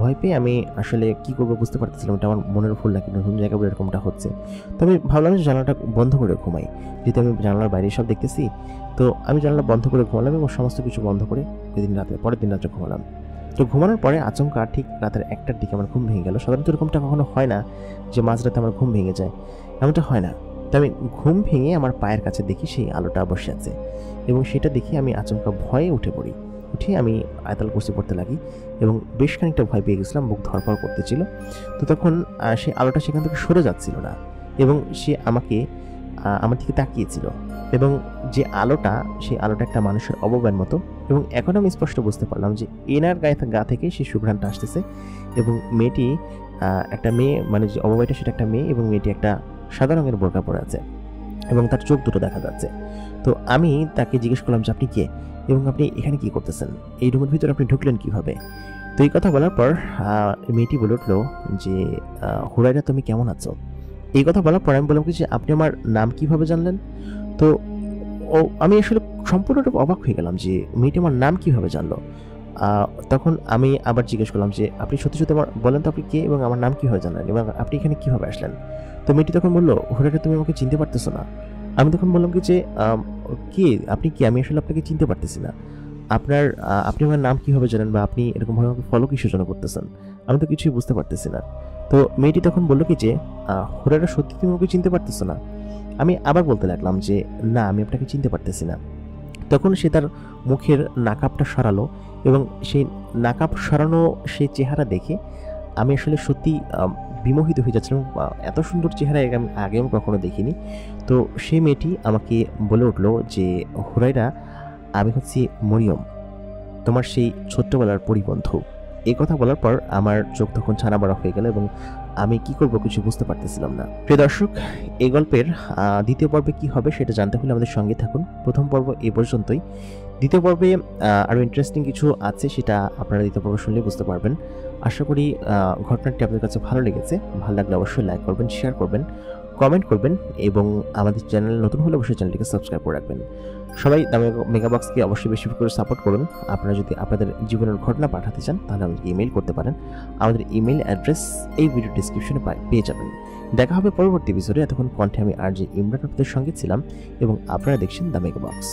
ভয় পেয়ে আমি আসলে কী করবো বুঝতে পারতেছিলাম, এটা আমার মনের ভুল নাকি নতুন জায়গায় এরকমটা হচ্ছে। তো আমি ভাবলাম যে জানালাটা বন্ধ করে ঘুমাই, যেহেতু আমি জানালার বাইরে সব দেখতেছি। তো আমি জানালা বন্ধ করে ঘুমালাম এবং সমস্ত কিছু বন্ধ করে পরের দিন রাতে ঘুমালাম। তো ঘুমানোর পরে আচমকা ঠিক রাতের 1টার দিকে আমার ঘুম ভেঙে গেল। সাধারণত এরকমটা কখনো হয় না যে মাঝরাতে আমার ঘুম ভেঙে যায়, এমনটা হয় না। তো আমি ঘুম ভেঙে আমার পায়ের কাছে দেখি সেই আলোটা বসে আছে এবং সেটা দেখে আমি আচমকা ভয়ে উঠে পড়ি। উঠে আমি আয়াতুল কুরসি পড়তে লাগি এবং বেশ খানিকটা ভয় পেয়ে গেছিলাম, বুক ধড়ফড় করতেছিল। তো তখন সেই আলোটা সেখান থেকে সরে যাচ্ছিল না এবং সে আমার দিকে তাকিয়েছিল এবং যে আলোটা, সেই আলোটা একটা মানুষের অবয়বের মতো। এবং এখন আমি স্পষ্ট বুঝতে পারলাম যে এনার গা থেকে সেই সুঘ্রাণটা আসতেছে এবং মেয়েটি একটা মেয়ে, মানে যে অবয়বটা সেটা একটা মেয়ে এবং মেয়েটি একটা সাদা রঙের বোরকা পরে আছে এবং তার চোখ দুটো দেখা যাচ্ছে। তো আমি তাকে জিজ্ঞেস করলাম যে আপনি কে এবং আপনি এখানে কি করতেছেন, এই রুমের ভিতরে আপনি ঢুকলেন কিভাবে? তো এই কথা বলার পর মেয়েটি বলে উঠলো যে হুরায়রা, তুমি কেমন আছো? এই কথা বলার পর আমি বললাম কি যে আপনি আমার নাম কিভাবে জানলেন? তো আমি আসলে সম্পূর্ণরূপে অবাক হয়ে গেলাম যে মেয়েটি আমার নাম কিভাবে জানলো। তখন আমি আবার জিজ্ঞেস করলাম যে আপনি সত্যি সত্যি আমার বলেন তো আপনি কে এবং আমার নাম কিভাবে জানলেন এবং আপনি এখানে কিভাবে আসলেন? তো মেয়েটি তখন বললো, হুরায়রা, তুমি আমাকে চিনতে পারতেছো না? আমি তখন বললাম কি যে কে আপনি, কি আমি আসলে আপনাকে চিনতে পারতেছি না। আপনি আমার নাম কিভাবে জানেন বা আপনি এরকমভাবে আমাকে ফলো কিসের জন্য করতেছেন? আমি তো কিছুই বুঝতে পারতেছি না। তো মেয়েটি তখন বললো কি যে হুরায়রা, সত্যি তুমি আমাকে চিনতে পারতেছো না? আমি আবার বলতে লাগলাম যে না, আমি আপনাকে চিনতে পারতেছি না। তখন সে তার মুখের নাকাবটা সরালো এবং সেই নাকাব সরানো সেই চেহারা দেখে আমি আসলে সত্যি বিমোহিত হয়ে যাচ্ছিলাম। এত সুন্দর চেহারা আমি আগেও কখনো দেখিনি। তো সেই মেয়েটি আমাকে বলে উঠল যে হুরায়রা, আমি হচ্ছি মরিয়ম, তোমার সেই ছোট্টবেলার পরিবন্ধু। এই কথা বলার পর আমার চোখ তখন ছানা বড়া হয়ে গেল এবং আমি কি করব কিছু বুঝতে পারতেছিলাম না। প্রিয় দর্শক, এই গল্পের দ্বিতীয় পর্বে কি হবে সেটা জানতে হলে আমাদের সঙ্গে থাকুন। প্রথম পর্ব এই পর্যন্তই। দ্বিতীয় পর্বে আরও ইন্টারেস্টিং কিছু আছে, সেটা আপনারা দ্বিতীয় পর্ব শুনলে বুঝতে পারবেন। আশা করি ঘটনাটি আপনাদের কাছে ভালো লেগেছে। ভালো লাগলে অবশ্যই লাইক করবেন, শেয়ার করবেন, কমেন্ট করবেন এবং আমাদের চ্যানেল নতুন হলে অবশ্যই চ্যানেলটিকে সাবস্ক্রাইব করে রাখবেন। সবাই মেগাবক্সকে অবশ্যই বেশি করে সাপোর্ট করুন। আপনারা যদি আপনাদের জীবনের ঘটনা পাঠাতে চান তাহলে আমাদেরকে ইমেল করতে পারেন। আমাদের ইমেল অ্যাড্রেস এই ভিডিও ডিসক্রিপশনে পেয়ে যাবেন। দেখা হবে পরবর্তী এপিসোডে। এতক্ষণ কণ্ঠে আমি RJ ইমরান আপনাদের সঙ্গে ছিলাম এবং আপনারা দেখছেন দ্য মেগাবক্স।